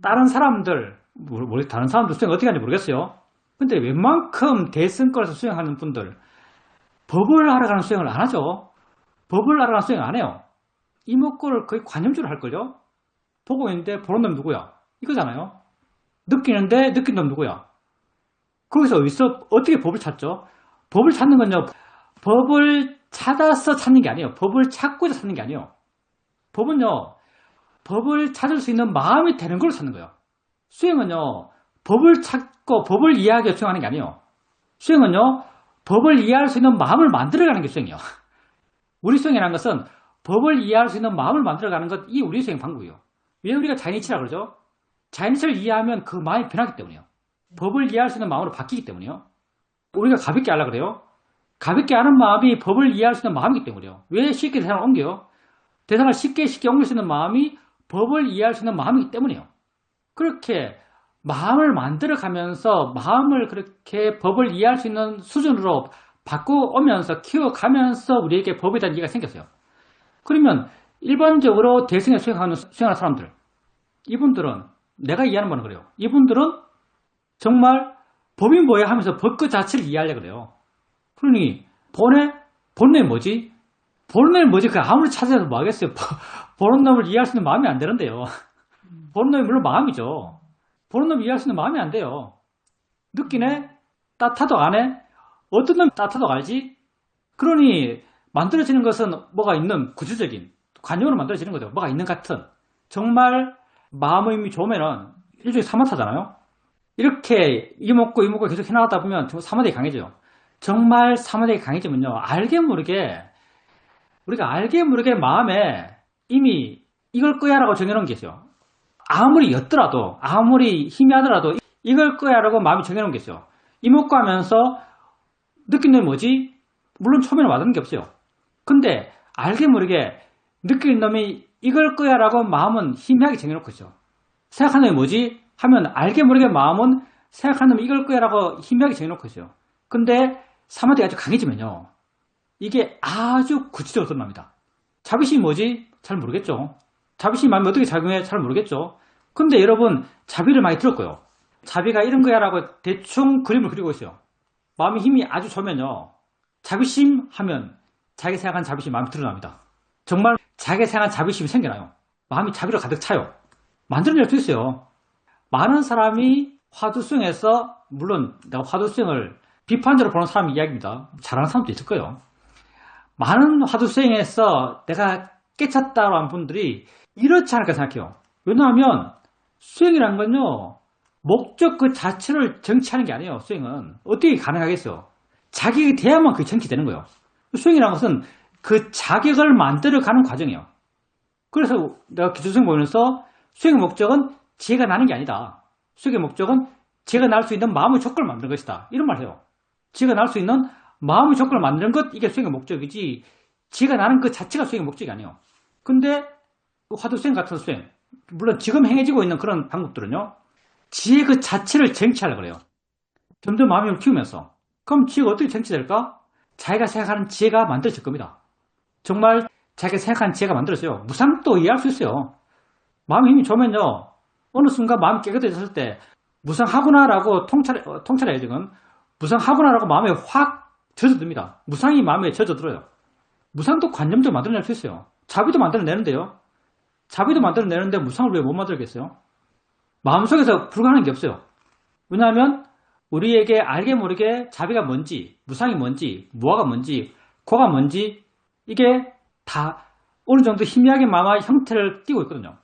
다른 사람들, 다른 사람들 수행 어떻게 하는지 모르겠어요. 근데 웬만큼 대승권에서 수행하는 분들 법을 알아가는 수행을 안 하죠. 법을 알아가는 수행을 안 해요. 이목구를 거의 관념주로 할걸요. 보고 있는데 보는 놈 누구야? 이거잖아요. 느끼는데 느낀 놈 누구야? 거기서 어떻게 법을 찾죠? 법을 찾는 건요. 법을 찾아서 찾는 게 아니에요. 법을 찾고자 찾는 게 아니에요. 법은요. 법을 찾을 수 있는 마음이 되는 걸로 찾는 거예요. 수행은요. 법을 찾고 법을 이해하기 위해 수행하는 게 아니에요. 수행은요. 법을 이해할 수 있는 마음을 만들어가는 게 수행이에요. 우리 수행이라는 것은 법을 이해할 수 있는 마음을 만들어가는 것이 우리 수행 방법이에요. 왜 우리가 자연이치라고 그러죠? 자연이치를 이해하면 그 마음이 변하기 때문이에요. 법을 이해할 수 있는 마음으로 바뀌기 때문이에요. 우리가 가볍게 하려고 그래요. 가볍게 하는 마음이 법을 이해할 수 있는 마음이기 때문이에요. 왜 쉽게 대상을 옮겨요? 대상을 쉽게 옮길 수 있는 마음이 법을 이해할 수 있는 마음이기 때문이에요. 그렇게 마음을 만들어가면서 마음을 그렇게 법을 이해할 수 있는 수준으로 바꿔오면서 키워가면서 우리에게 법에 대한 이해가 생겼어요. 그러면 일반적으로 대승에 수행하는 사람들, 이분들은 내가 이해하는 바는 그래요. 이분들은 정말 법이 뭐야 하면서 법 그 자체를 이해하려고 그래요. 그러니 본래이 뭐지? 본래이 뭐지? 그 아무리 찾아도 뭐 하겠어요. 보는 놈을 이해할 수 있는 마음이 안 되는데요. 보는 놈이 물론 마음이죠. 보는 놈을 이해할 수 있는 마음이 안 돼요. 느끼네? 따뜻하도 안 해? 어떤 놈이 따뜻하도 알지? 그러니 만들어지는 것은 뭐가 있는 구조적인 관념으로 만들어지는 거죠. 뭐가 있는 같은. 정말 마음의 좋으면은 일종의 사마타잖아요. 이렇게 이목구 계속 해나가다 보면 사마타가 강해져요. 정말 사마타가 강해지면요. 우리가 알게 모르게 마음에 이미 이걸 거야 라고 정해놓은 게 있어요. 아무리 옅더라도, 아무리 희미하더라도 이걸 거야 라고 마음이 정해놓은 게 있어요. 이목구 하면서 느끼는 놈이 뭐지? 물론 처음에는 와닿는 게 없어요. 근데 알게 모르게 느끼는 놈이 이걸 거야 라고 마음은 희미하게 정해놓고 있어. 생각하는 놈이 뭐지? 하면 알게 모르게 마음은 생각하는 놈이 이걸 거야 라고 희미하게 정해놓고 있어요. 근데 사마디가 아주 강해지면요. 이게 아주 구체적으로 드러납니다. 자비심이 뭐지? 잘 모르겠죠. 자비심이 마음이 어떻게 작용해? 잘 모르겠죠. 근데 여러분 자비를 많이 들었고요. 자비가 이런 거야 라고 대충 그림을 그리고 있어요. 마음의 힘이 아주 좋으면요. 자비심 하면 자기 생각한 자비심이 마음에 드러납니다. 정말 자기 생각한 자비심이 생겨나요. 마음이 자비로 가득 차요. 만들어낼 수 있어요. 많은 사람이 화두수행에서 물론 내가 화두수행을 비판적으로 보는 사람 이야기입니다. 잘하는 사람도 있을 거예요. 많은 화두수행에서 내가 깨쳤다고 한 분들이 이렇지 않을까 생각해요. 왜냐하면 수행이라는 건요. 목적 그 자체를 정치하는 게 아니에요. 수행은. 어떻게 가능하겠어요? 자격이 돼야만 그게 정치되는 거예요. 수행이라는 것은 그 자격을 만들어가는 과정이에요. 그래서 내가 기초수행 보면서 수행의 목적은 지혜가 나는 게 아니다. 수행의 목적은 지혜가 날 수 있는 마음의 조건을 만드는 것이다. 이런 말을 해요. 지혜가 날 수 있는 마음의 조건을 만드는 것, 이게 수행의 목적이지 지혜가 나는 그 자체가 수행의 목적이 아니에요. 근데 화두수행 같은 수행, 물론 지금 행해지고 있는 그런 방법들은요. 지혜 그 자체를 쟁취하려고 그래요. 점점 마음을 키우면서. 그럼 지혜가 어떻게 쟁취될까? 자기가 생각하는 지혜가 만들어질 겁니다. 정말 자기가 생각하는 지혜가 만들어져요. 무상도 이해할 수 있어요. 마음의 힘이 좋으면요. 어느 순간 마음이 깨끗해졌을 때 무상하구나라고 통찰해야 지금. 무상하구나라고 마음에 확 젖어듭니다. 무상이 마음에 젖어들어요. 무상도 관념적으로 만들어낼 수 있어요. 자비도 만들어내는데요. 자비도 만들어내는데 무상을 왜 못 만들겠어요? 마음속에서 불가능한 게 없어요. 왜냐하면 우리에게 알게 모르게 자비가 뭔지, 무상이 뭔지, 무아가 뭔지, 고가 뭔지 이게 다 어느 정도 희미하게 마마의 형태를 띠고 있거든요.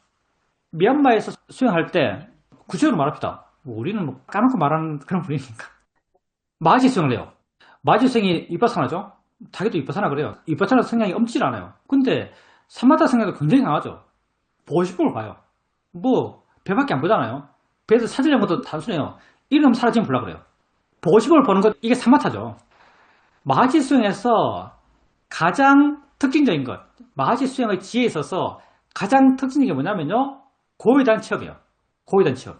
미얀마에서 수행할 때 구체적으로 말합시다. 우리는 뭐 까놓고 말하는 그런 분위기니까. 마지 수행을 해요. 마지 수행이 위파사나죠. 자기도 위파사나 그래요. 위파사나 성향이 엄질 않아요. 근데 사마타 성향도 굉장히 강하죠. 보고 싶은 걸 봐요. 뭐 배밖에 안 보잖아요. 배에서 찾으려는 것도 단순해요. 이름 사라지면 보려고 그래요. 보고 싶은 걸 보는 것, 이게 사마타죠. 마지 수행에서 가장 특징적인 것, 마지 수행의 지혜에 있어서 가장 특징적인 게 뭐냐면요. 고위단 취업이에요. 고위단 취업.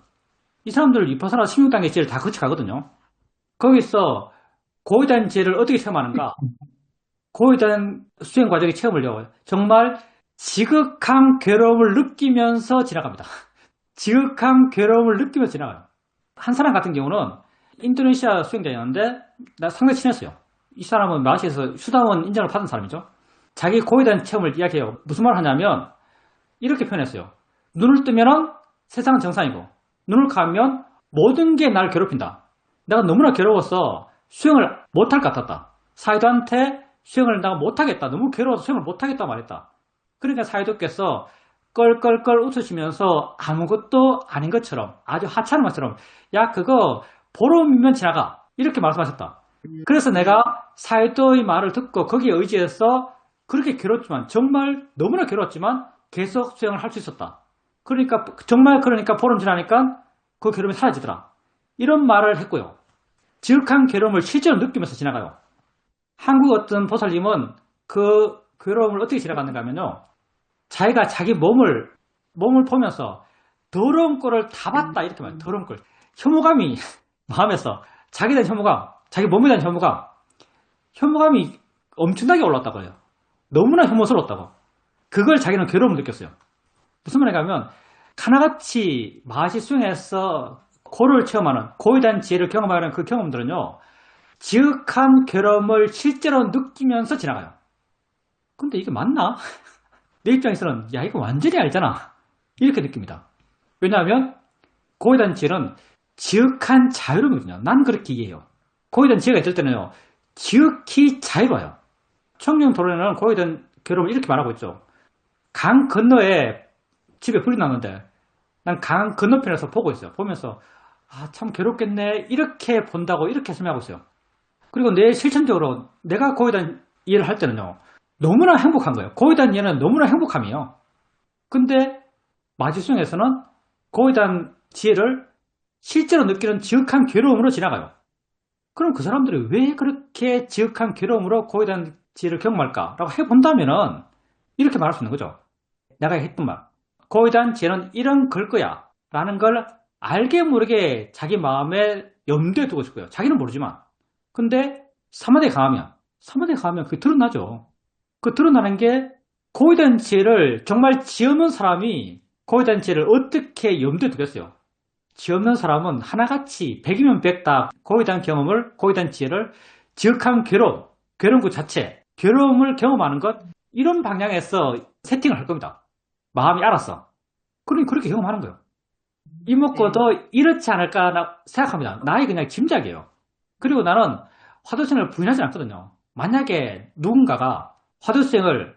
이 사람들 위파사나 16단계 지혜를 다 같이 가거든요. 거기서 고위단 지혜를 어떻게 체험하는가? 고위단 수행 과정의 체험을요. 정말 지극한 괴로움을 느끼면서 지나갑니다. 지극한 괴로움을 느끼면서 지나가요. 한 사람 같은 경우는 인도네시아 수행자였는데 나 상당히 친했어요. 이 사람은 마시에서 수다원 인정을 받은 사람이죠. 자기 고위단 체험을 이야기해요. 무슨 말을 하냐면 이렇게 표현했어요. 눈을 뜨면 세상은 정상이고 눈을 감으면 모든 게 나를 괴롭힌다. 내가 너무나 괴로워서 수행을 못할 것 같았다. 사이도한테 수행을 내가 못하겠다. 너무 괴로워서 수행을 못하겠다 말했다. 그러니까 사이도께서 껄껄껄 웃으시면서 아무것도 아닌 것처럼 아주 하찮은 것처럼 야 그거 보름이면 지나가 이렇게 말씀하셨다. 그래서 내가 사이도의 말을 듣고 거기에 의지해서 그렇게 괴롭지만 정말 너무나 괴롭지만 계속 수행을 할 수 있었다. 그러니까 정말 그러니까 보름 지나니까 그 괴로움이 사라지더라. 이런 말을 했고요. 지극한 괴로움을 실제로 느끼면서 지나가요. 한국 어떤 보살님은 그 괴로움을 어떻게 지나갔는가 하면요. 자기가 자기 몸을 보면서 더러운 꼴을 다 봤다 이렇게 말해요. 더러운 꼴. 혐오감이 마음에서 자기에 대한 혐오감, 자기 몸에 대한 혐오감이 엄청나게 올랐다고 해요. 너무나 혐오스러웠다고. 그걸 자기는 괴로움을 느꼈어요. 무슨 말인가 하면 하나같이 마시 수행해서 고를 체험하는 고에 대한 지혜를 경험하는 그 경험들은요. 지극한 괴로움을 실제로 느끼면서 지나가요. 근데 이게 맞나? 내 입장에서는 야 이거 완전히 알잖아. 이렇게 느낍니다. 왜냐하면 고에 대한 지혜는 지극한 자유로움이거든요. 난 그렇게 이해해요. 고에 대한 지혜가 있을 때는요. 지극히 자유로워요. 청룡 도론에는 고에 대한 괴로움을 이렇게 말하고 있죠. 강 건너에 집에 불이 났는데 난 강 건너편에서 보고 있어요. 보면서 아 참 괴롭겠네 이렇게 본다고 이렇게 설명하고 있어요. 그리고 내 실천적으로 내가 고에 대한 이해를 할 때는요. 너무나 행복한 거예요. 고에 대한 이해는 너무나 행복함이에요. 근데 마지수행에서는 고에 대한 지혜를 실제로 느끼는 지극한 괴로움으로 지나가요. 그럼 그 사람들이 왜 그렇게 지극한 괴로움으로 고에 대한 지혜를 경험할까라고 해본다면은 이렇게 말할 수 있는 거죠. 내가 했던 말. 고에 대한 지혜는 이런 걸 거야. 라는 걸 알게 모르게 자기 마음에 염두에 두고 있을 거예요. 자기는 모르지만. 근데 사마디에 강하면 그게 드러나죠. 그 드러나는 게 고에 대한 지혜를 정말 지 없는 사람이 고에 대한 지혜를 어떻게 염두에 두겠어요. 지 없는 사람은 하나같이 100이면 100다 고에 대한 경험을, 고에 대한 지혜를 지극한 괴로움 그 자체, 괴로움을 경험하는 것 이런 방향에서 세팅을 할 겁니다. 마음이 알았어. 그러니 그렇게 경험하는 거예요. 이목구도 이렇지 않을까 생각합니다. 나의 그냥 짐작이에요. 그리고 나는 화두생을 부인하지 않거든요. 만약에 누군가가 화두생을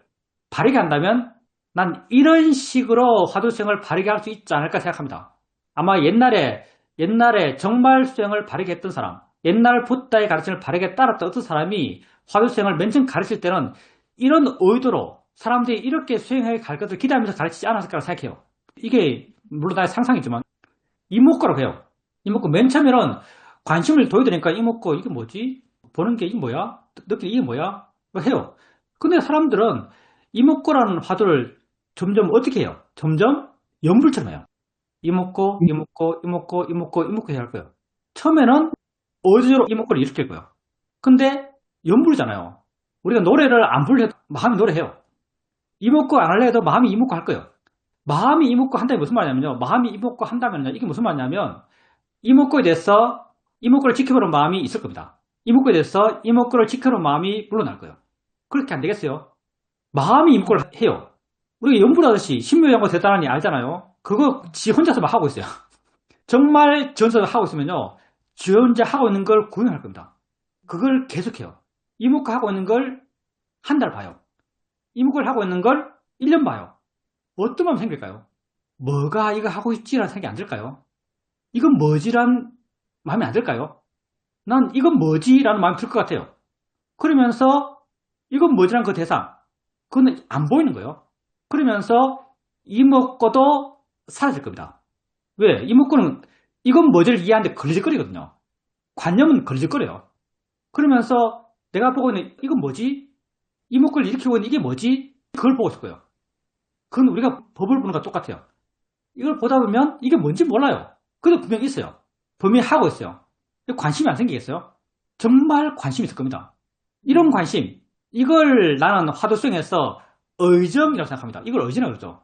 바르게 한다면 난 이런 식으로 화두생을 바르게 할 수 있지 않을까 생각합니다. 아마 옛날에 정말 수행을 바르게 했던 사람, 옛날 붓다의 가르침을 바르게 따랐던 어떤 사람이 화두생을 맨 처음 가르칠 때는 이런 의도로 사람들이 이렇게 수행해 갈 것을 기대하면서 가르치지 않았을까 생각해요. 이게 물론 나의 상상이지만 이목구라고 해요. 이목구 맨 처음에는 관심을 보여드리니까 이목구 이게 뭐지? 보는 게 이게 뭐야? 느끼는 이게 뭐야? 해요. 근데 사람들은 이목구라는 화두를 점점 어떻게 해요? 점점 연불처럼 해요. 이목구 해야 할 거예요. 처음에는 어지로 이목구를 일으킬 거예요. 근데 연불이잖아요. 우리가 노래를 안 부르려도 마음이 노래해요. 이목구 안 할래 해도 마음이 이목구 할 거예요. 마음이 이목구 한다면 무슨 말이냐면요. 마음이 이목구 한다면요. 이게 무슨 말이냐면 이목구에 대해서 이목구를 지켜보는 마음이 있을 겁니다. 이목구에 대해서 이목구를 지켜보는 마음이 물러날 거예요. 그렇게 안 되겠어요? 마음이 이목구를 해요. 우리가 연불하듯이 신묘양고 대단하니 알잖아요. 그거 지 혼자서 막 하고 있어요. 정말 지 혼자서 하고 있으면요. 지 혼자 하고 있는 걸 구현할 겁니다. 그걸 계속해요. 이목구 하고 있는 걸 한 달 봐요. 이목구를 하고 있는 걸 1년 봐요. 어떤 마음 생길까요? 뭐가 이거 하고 있지라는 생각이 안 들까요? 이건 뭐지란 마음이 안 들까요? 난 이건 뭐지라는 마음이 들 것 같아요. 그러면서 이건 뭐지란 그 대상 그건 안 보이는 거예요. 그러면서 이목구도 사라질 겁니다. 왜? 이목구는 이건 뭐지를 이해하는데 걸리적거리거든요. 관념은 걸리적거려요. 그러면서 내가 보고 있는 이건 뭐지? 이목구를 일으키고 있는 이게 뭐지? 그걸 보고 있을 거예요. 그건 우리가 법을 보는 것과 똑같아요. 이걸 보다 보면 이게 뭔지 몰라요. 그래도 분명히 있어요. 분명히 하고 있어요. 관심이 안 생기겠어요? 정말 관심이 있을 겁니다. 이런 관심, 이걸 나는 화두 수행에서 의점이라고 생각합니다. 이걸 의지라고 그러죠.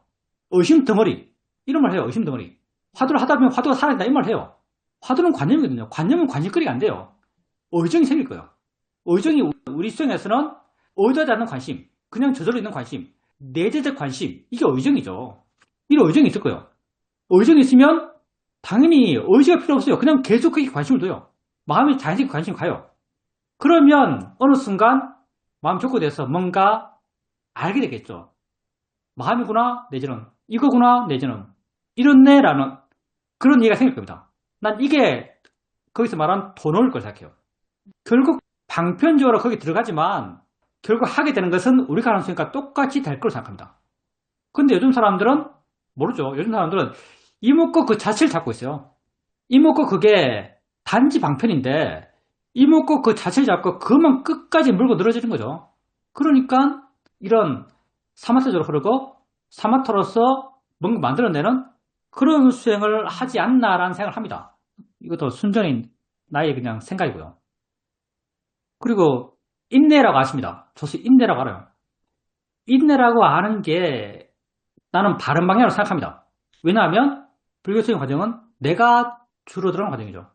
의심 덩어리. 이런 말 해요. 의심 덩어리. 화두를 하다 보면 화두가 살아난다. 이 말 해요. 화두는 관념이거든요. 관념은 관심거리가 안 돼요. 의정이 생길 거예요. 의정이 우리 수행에서는 의도하지 않는 관심, 그냥 저절로 있는 관심, 내재적 관심, 이게 의정이죠. 이런 의정이 있을 거예요. 의정이 있으면 당연히 의지가 필요 없어요. 그냥 계속 그렇게 관심을 둬요. 마음이 자연스럽게 관심이 가요. 그러면 어느 순간 마음 족구돼서 뭔가 알게 되겠죠. 마음이구나 내지는 이거구나 내지는 이렇네라는 그런 이해가 생길 겁니다. 난 이게 거기서 말한 더 놓을 걸 생각해요. 결국 방편적으로 거기 들어가지만 결국 하게 되는 것은 우리가 하는 수행과 똑같이 될 거로 생각합니다. 근데 요즘 사람들은 모르죠. 요즘 사람들은 이목구 그 자체를 잡고 있어요. 이목구 그게 단지 방편인데 이목구 그 자체를 잡고 그만 끝까지 물고 늘어지는 거죠. 그러니까 이런 사마터적으로 흐르고 사마터로서 뭔가 만들어내는 그런 수행을 하지 않나라는 생각을 합니다. 이것도 순전히 나의 그냥 생각이고요. 그리고 인내라고 아십니다. 저도 인내라고 알아요. 인내라고 하는 게 나는 바른 방향으로 생각합니다. 왜냐하면 불교 수행 과정은 내가 주로 들어가는 과정이죠.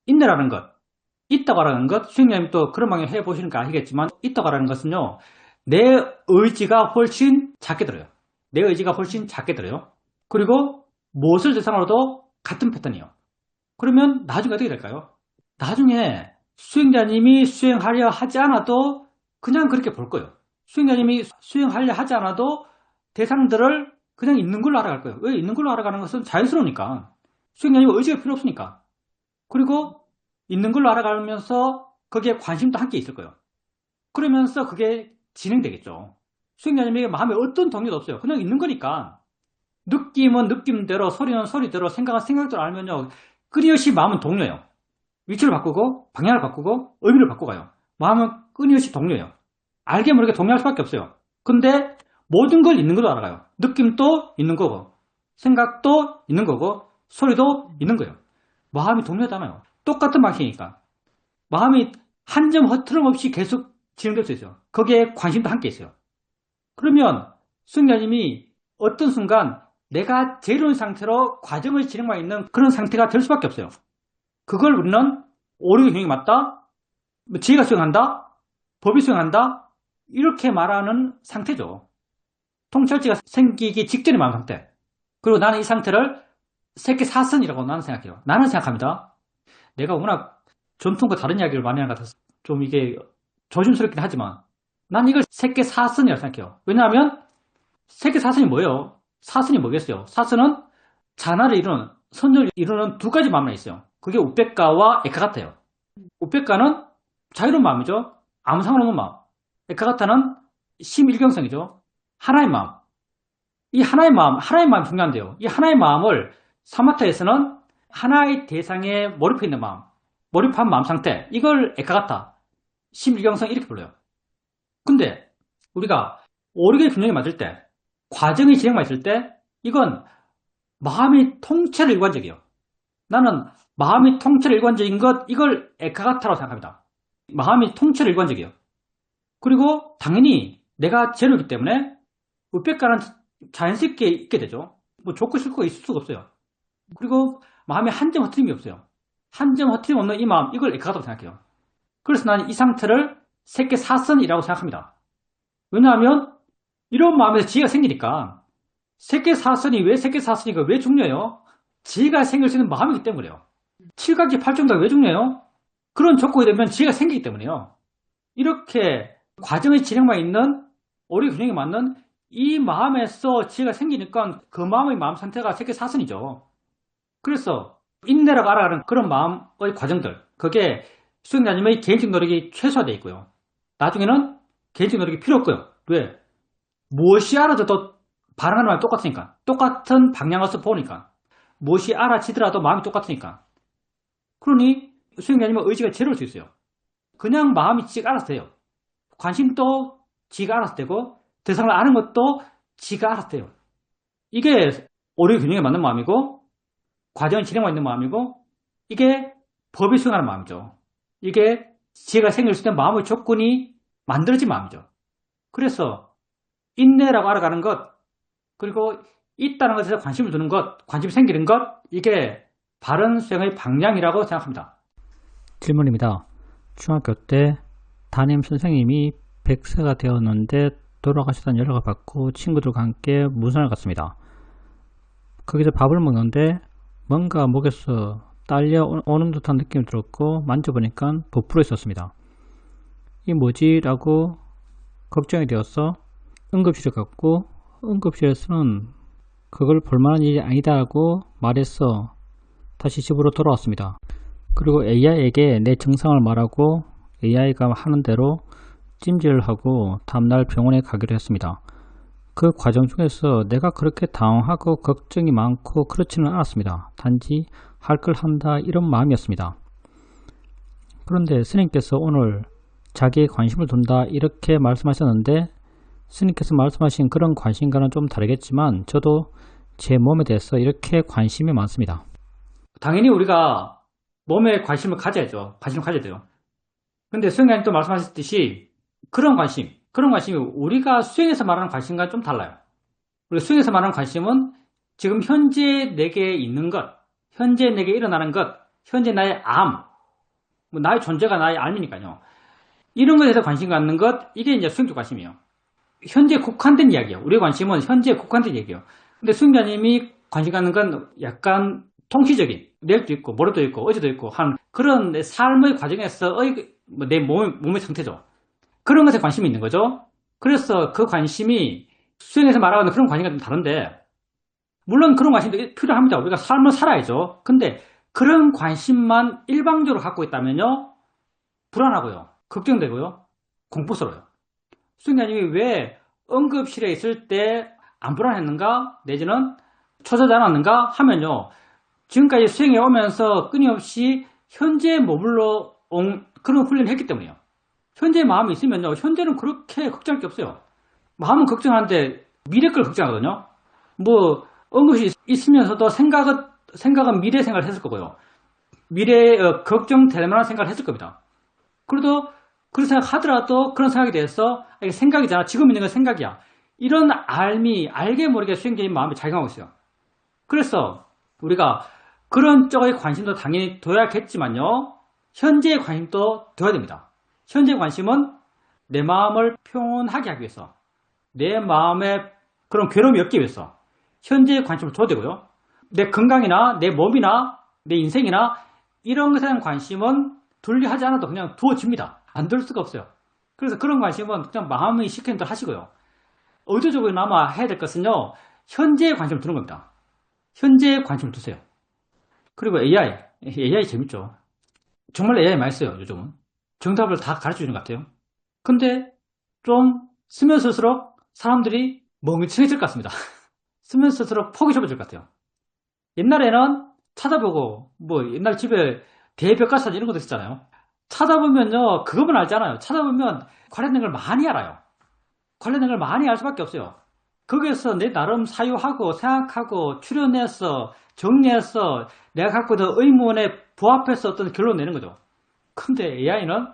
인내라는 것, 있다고 하라는 것, 수행자님 또 그런 방향 해보시니까 아시겠지만, 있다고 하라는 것은요, 내 의지가 훨씬 작게 들어요. 내 의지가 훨씬 작게 들어요. 그리고 무엇을 대상으로도 같은 패턴이에요. 그러면 나중에 어떻게 될까요? 나중에 수행자님이 수행하려 하지 않아도 그냥 그렇게 볼 거예요. 수행자님이 수행하려 하지 않아도 대상들을 그냥 있는 걸로 알아갈 거예요. 왜 있는 걸로 알아가는 것은 자연스러우니까. 수행자님 의지가 필요 없으니까. 그리고 있는 걸로 알아가면서 거기에 관심도 함께 있을 거예요. 그러면서 그게 진행되겠죠. 수행자님에게 마음에 어떤 동요도 없어요. 그냥 있는 거니까. 느낌은 느낌대로, 소리는 소리대로, 생각은 생각대로 알면요. 끊임없이 마음은 동요예요. 위치를 바꾸고, 방향을 바꾸고, 의미를 바꿔가요. 마음은 끊임없이 동요예요. 알게 모르게 동요할 수밖에 없어요. 근데 모든 걸 있는 걸로 알아가요. 느낌도 있는 거고, 생각도 있는 거고, 소리도 있는 거예요. 마음이 동요잖아요. 똑같은 방식이니까. 마음이 한 점 허트름없이 계속 진행될 수 있어요. 거기에 관심도 함께 있어요. 그러면 수행자님이 어떤 순간 내가 제로인 상태로 과정을 진행하고 있는 그런 상태가 될 수밖에 없어요. 그걸 우리는 오류의 균형이 맞다, 지혜가 수행한다, 법이 수행한다, 이렇게 말하는 상태죠. 통찰지가 생기기 직전의 마음 상태. 그리고 나는 이 상태를 세계사선이라고 나는 생각해요. 나는 생각합니다. 내가 워낙 전통과 다른 이야기를 많이 하는 것 같아서 좀 이게 조심스럽긴 하지만 난 이걸 세계사선이라고 생각해요. 왜냐하면 세계사선이 뭐예요? 사선이 뭐겠어요? 사선은 자나를 이루는, 선을 이루는 두 가지 마음이 있어요. 그게 우백가와 에카가타예요. 우백가는 자유로운 마음이죠. 아무 상관없는 마음. 에카가타는 심일경성이죠. 하나의 마음. 이 하나의 마음이 중요한데요. 이 하나의 마음을 사마타에서는 하나의 대상에 몰입해 있는 마음, 몰입한 마음 상태, 이걸 에카가타, 심일경성 이렇게 불러요. 근데 우리가 오르게 균형이 맞을 때, 과정의 진행만 있을 때, 이건 마음의 통째로 일관적이에요. 나는 마음의 통째로 일관적인 것, 이걸 에카가타라고 생각합니다. 마음이 통째로 일관적이에요. 그리고 당연히 내가 제로이기 때문에 우백가는 자연스럽게 있게 되죠. 뭐 좋고 싫고 있을 수가 없어요. 그리고 마음에 한 점 흐트림이 없어요. 한 점 흐트림 없는 이 마음, 이걸 에카가타라고 생각해요. 그래서 나는 이 상태를 세계사선이라고 생각합니다. 왜냐하면 이런 마음에서 지혜가 생기니까 세계사선이 왜 세계사선이가 왜 중요해요? 지혜가 생길 수 있는 마음이기 때문에요. 칠각지 팔정도가 왜 중요해요? 그런 조건이 되면 지혜가 생기기 때문에요. 이렇게 과정의 진행만 있는 오리 균형이 맞는 이 마음에서 지혜가 생기니까 그 마음의 마음 상태가 세계사선이죠. 그래서 인내라고 알아가는 그런 마음의 과정들, 그게 수행자님의 개인적 노력이 최소화되어 있고요. 나중에는 개인적 노력이 필요 없고요. 왜? 무엇이 알아도 반응하는 마음이 똑같으니까. 똑같은 방향에서 보니까. 무엇이 알아지더라도 마음이 똑같으니까. 그러니 수행자님은 의지가 제로일 수 있어요. 그냥 마음이 지가 알아서 돼요. 관심도 지가 알아서 되고 대상을 아는 것도 지가 알아서 돼요. 이게 오류 균형에 맞는 마음이고 과정을 진행하고 있는 마음이고 이게 법이 수행하는 마음이죠. 이게 지혜가 생길 수 있는 마음의 조건이 만들어진 마음이죠. 그래서 인내라고 알아가는 것, 그리고 있다는 것에 관심을 두는 것, 관심이 생기는 것, 이게 바른 수행의 방향이라고 생각합니다. 질문입니다. 중학교 때 담임 선생님이 100세가 되었는데 돌아가시다는 연락을 받고 친구들과 함께 무산을 갔습니다. 거기서 밥을 먹는데 뭔가 목에서 딸려오는 듯한 느낌이 들었고 만져보니까 부풀어 있었습니다. 이 뭐지? 라고 걱정이 되어서 응급실에 갔고 응급실에서는 그걸 볼만한 일이 아니다라고 말해서 다시 집으로 돌아왔습니다. 그리고 AI에게 내 증상을 말하고 AI가 하는 대로 찜질을 하고 다음날 병원에 가기로 했습니다. 그 과정 중에서 내가 그렇게 당황하고 걱정이 많고 그렇지는 않았습니다. 단지 할 걸 한다 이런 마음이었습니다. 그런데 스님께서 오늘 자기의 관심을 둔다 이렇게 말씀하셨는데 스님께서 말씀하신 그런 관심과는 좀 다르겠지만 저도 제 몸에 대해서 이렇게 관심이 많습니다. 당연히 우리가 몸에 관심을 가져야죠. 관심을 가져야 돼요. 근데 수행자님 또 말씀하셨듯이 그런 관심, 그런 관심이 우리가 수행에서 말하는 관심과는 좀 달라요. 우리가 수행에서 말하는 관심은 지금 현재 내게 있는 것, 현재 내게 일어나는 것, 현재 나의 암, 뭐 나의 존재가 나의 암이니까요. 이런 것에 대해서 관심 갖는 것, 이게 이제 수행적 관심이에요. 현재 국한된 이야기예요. 우리의 관심은 현재 국한된 얘기예요. 근데 수행자님이 관심 갖는 건 약간 통시적인, 내일도 있고, 모레도 있고, 어제도 있고, 한 그런 내 삶의 과정에서의 내 몸의 상태죠. 그런 것에 관심이 있는 거죠. 그래서 그 관심이 수행에서 말하는 그런 관심과 좀 다른데, 물론 그런 관심도 필요합니다. 우리가 삶을 살아야죠. 근데 그런 관심만 일방적으로 갖고 있다면요, 불안하고요, 걱정되고요, 공포스러워요. 수행자님이 왜 응급실에 있을 때 안 불안했는가, 내지는 초조하지 않았는가 하면요, 지금까지 수행해 오면서 끊임없이 현재에 머물러 온 그런 훈련을 했기 때문이에요. 현재의 마음이 있으면요, 현재는 그렇게 걱정할 게 없어요. 마음은 걱정하는데 미래 걸 걱정하거든요. 뭐 응급실이 있으면서도 생각은 미래 생각을 했을 거고요. 미래에 걱정될 만한 생각을 했을 겁니다. 그래도 그런 생각 하더라도 그런 생각에 대해서 이게 생각이잖아, 지금 있는 건 생각이야, 이런 알미, 알게 모르게 수행자님 마음이 작용하고 있어요. 그래서 우리가 그런 쪽의 관심도 당연히 둬야겠지만요, 현재의 관심도 둬야 됩니다. 현재의 관심은 내 마음을 평온하게 하기 위해서, 내 마음에 그런 괴로움이 없기 위해서 현재의 관심을 둬야 되고요. 내 건강이나 내 몸이나 내 인생이나 이런 것에 대한 관심은 둘리 하지 않아도 그냥 두어집니다. 안 둘 수가 없어요. 그래서 그런 관심은 그냥 마음이 시키는 대로 하시고요. 의도적으로나마 해야 될 것은요, 현재에 관심을 두는 겁니다. 현재에 관심을 두세요. 그리고 AI 재밌죠. 정말 AI 많이 써요, 요즘은. 정답을 다 가르쳐 주는 것 같아요. 근데 좀 쓰면 쓸수록 사람들이 멍청해질 것 같습니다. 쓰면 쓸수록 폭이 좁아질 것 같아요. 옛날에는 찾아보고, 뭐 옛날 집에 대벽가사진 이런 것도 있었잖아요. 찾아보면요, 그것만 알잖아요. 찾아보면 관련된 걸 많이 알아요. 관련된 걸 많이 알 수밖에 없어요. 거기에서 내 나름 사유하고 생각하고 추려내서 정리해서 내가 갖고 있는 의문에 부합해서 어떤 결론을 내는 거죠. 근데 AI는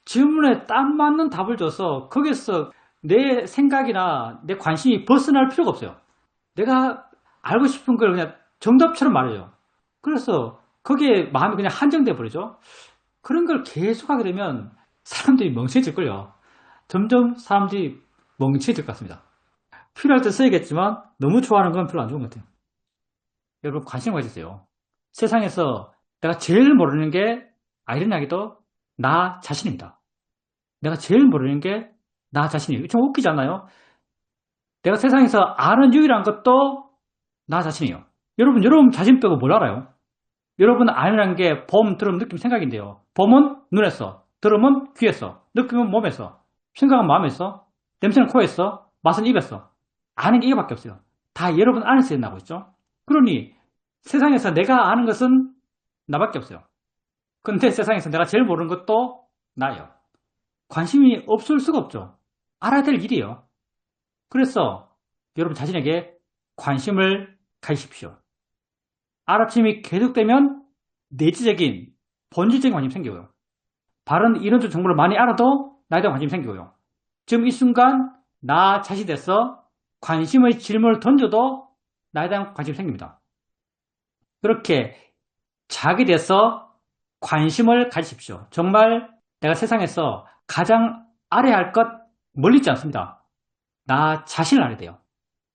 질문에 딱 맞는 답을 줘서 거기서 내 생각이나 내 관심이 벗어날 필요가 없어요. 내가 알고 싶은 걸 그냥 정답처럼 말해요. 그래서 거기에 마음이 그냥 한정돼 버리죠. 그런 걸 계속 하게 되면 사람들이 멍청해질걸요. 점점 사람들이 멍청해질 것 같습니다. 필요할 때 써야겠지만 너무 좋아하는 건 별로 안 좋은 것 같아요. 여러분 관심 가지세요. 세상에서 내가 제일 모르는 게 아이러니하게도 나 자신입니다. 내가 제일 모르는 게 나 자신이에요. 좀 웃기지 않나요? 내가 세상에서 아는 유일한 것도 나 자신이에요. 여러분 자신 빼고 뭘 알아요? 여러분 아는 게 봄, 들음, 느낌, 생각인데요. 봄은 눈에서, 들음은 귀에서, 느낌은 몸에서, 생각은 마음에서, 냄새는 코에서, 맛은 입에서. 아는 게 이거밖에 없어요. 다 여러분 안에서 일어나고 있죠. 그러니 세상에서 내가 아는 것은 나밖에 없어요. 근데 세상에서 내가 제일 모르는 것도 나예요. 관심이 없을 수가 없죠. 알아야 될 일이에요. 그래서 여러분 자신에게 관심을 가지십시오. 알아침이 계속되면 내지적인 본질적인 관심이 생기고요. 바른 이론적 정보를 많이 알아도 나에 대한 관심이 생기고요. 지금 이 순간 나 자신에서 관심의 질문을 던져도 나에 대한 관심이 생깁니다. 그렇게 자기에 대해서 관심을 가지십시오. 정말 내가 세상에서 가장 알아야 할 것 멀리 있지 않습니다. 나 자신을 알아야 돼요.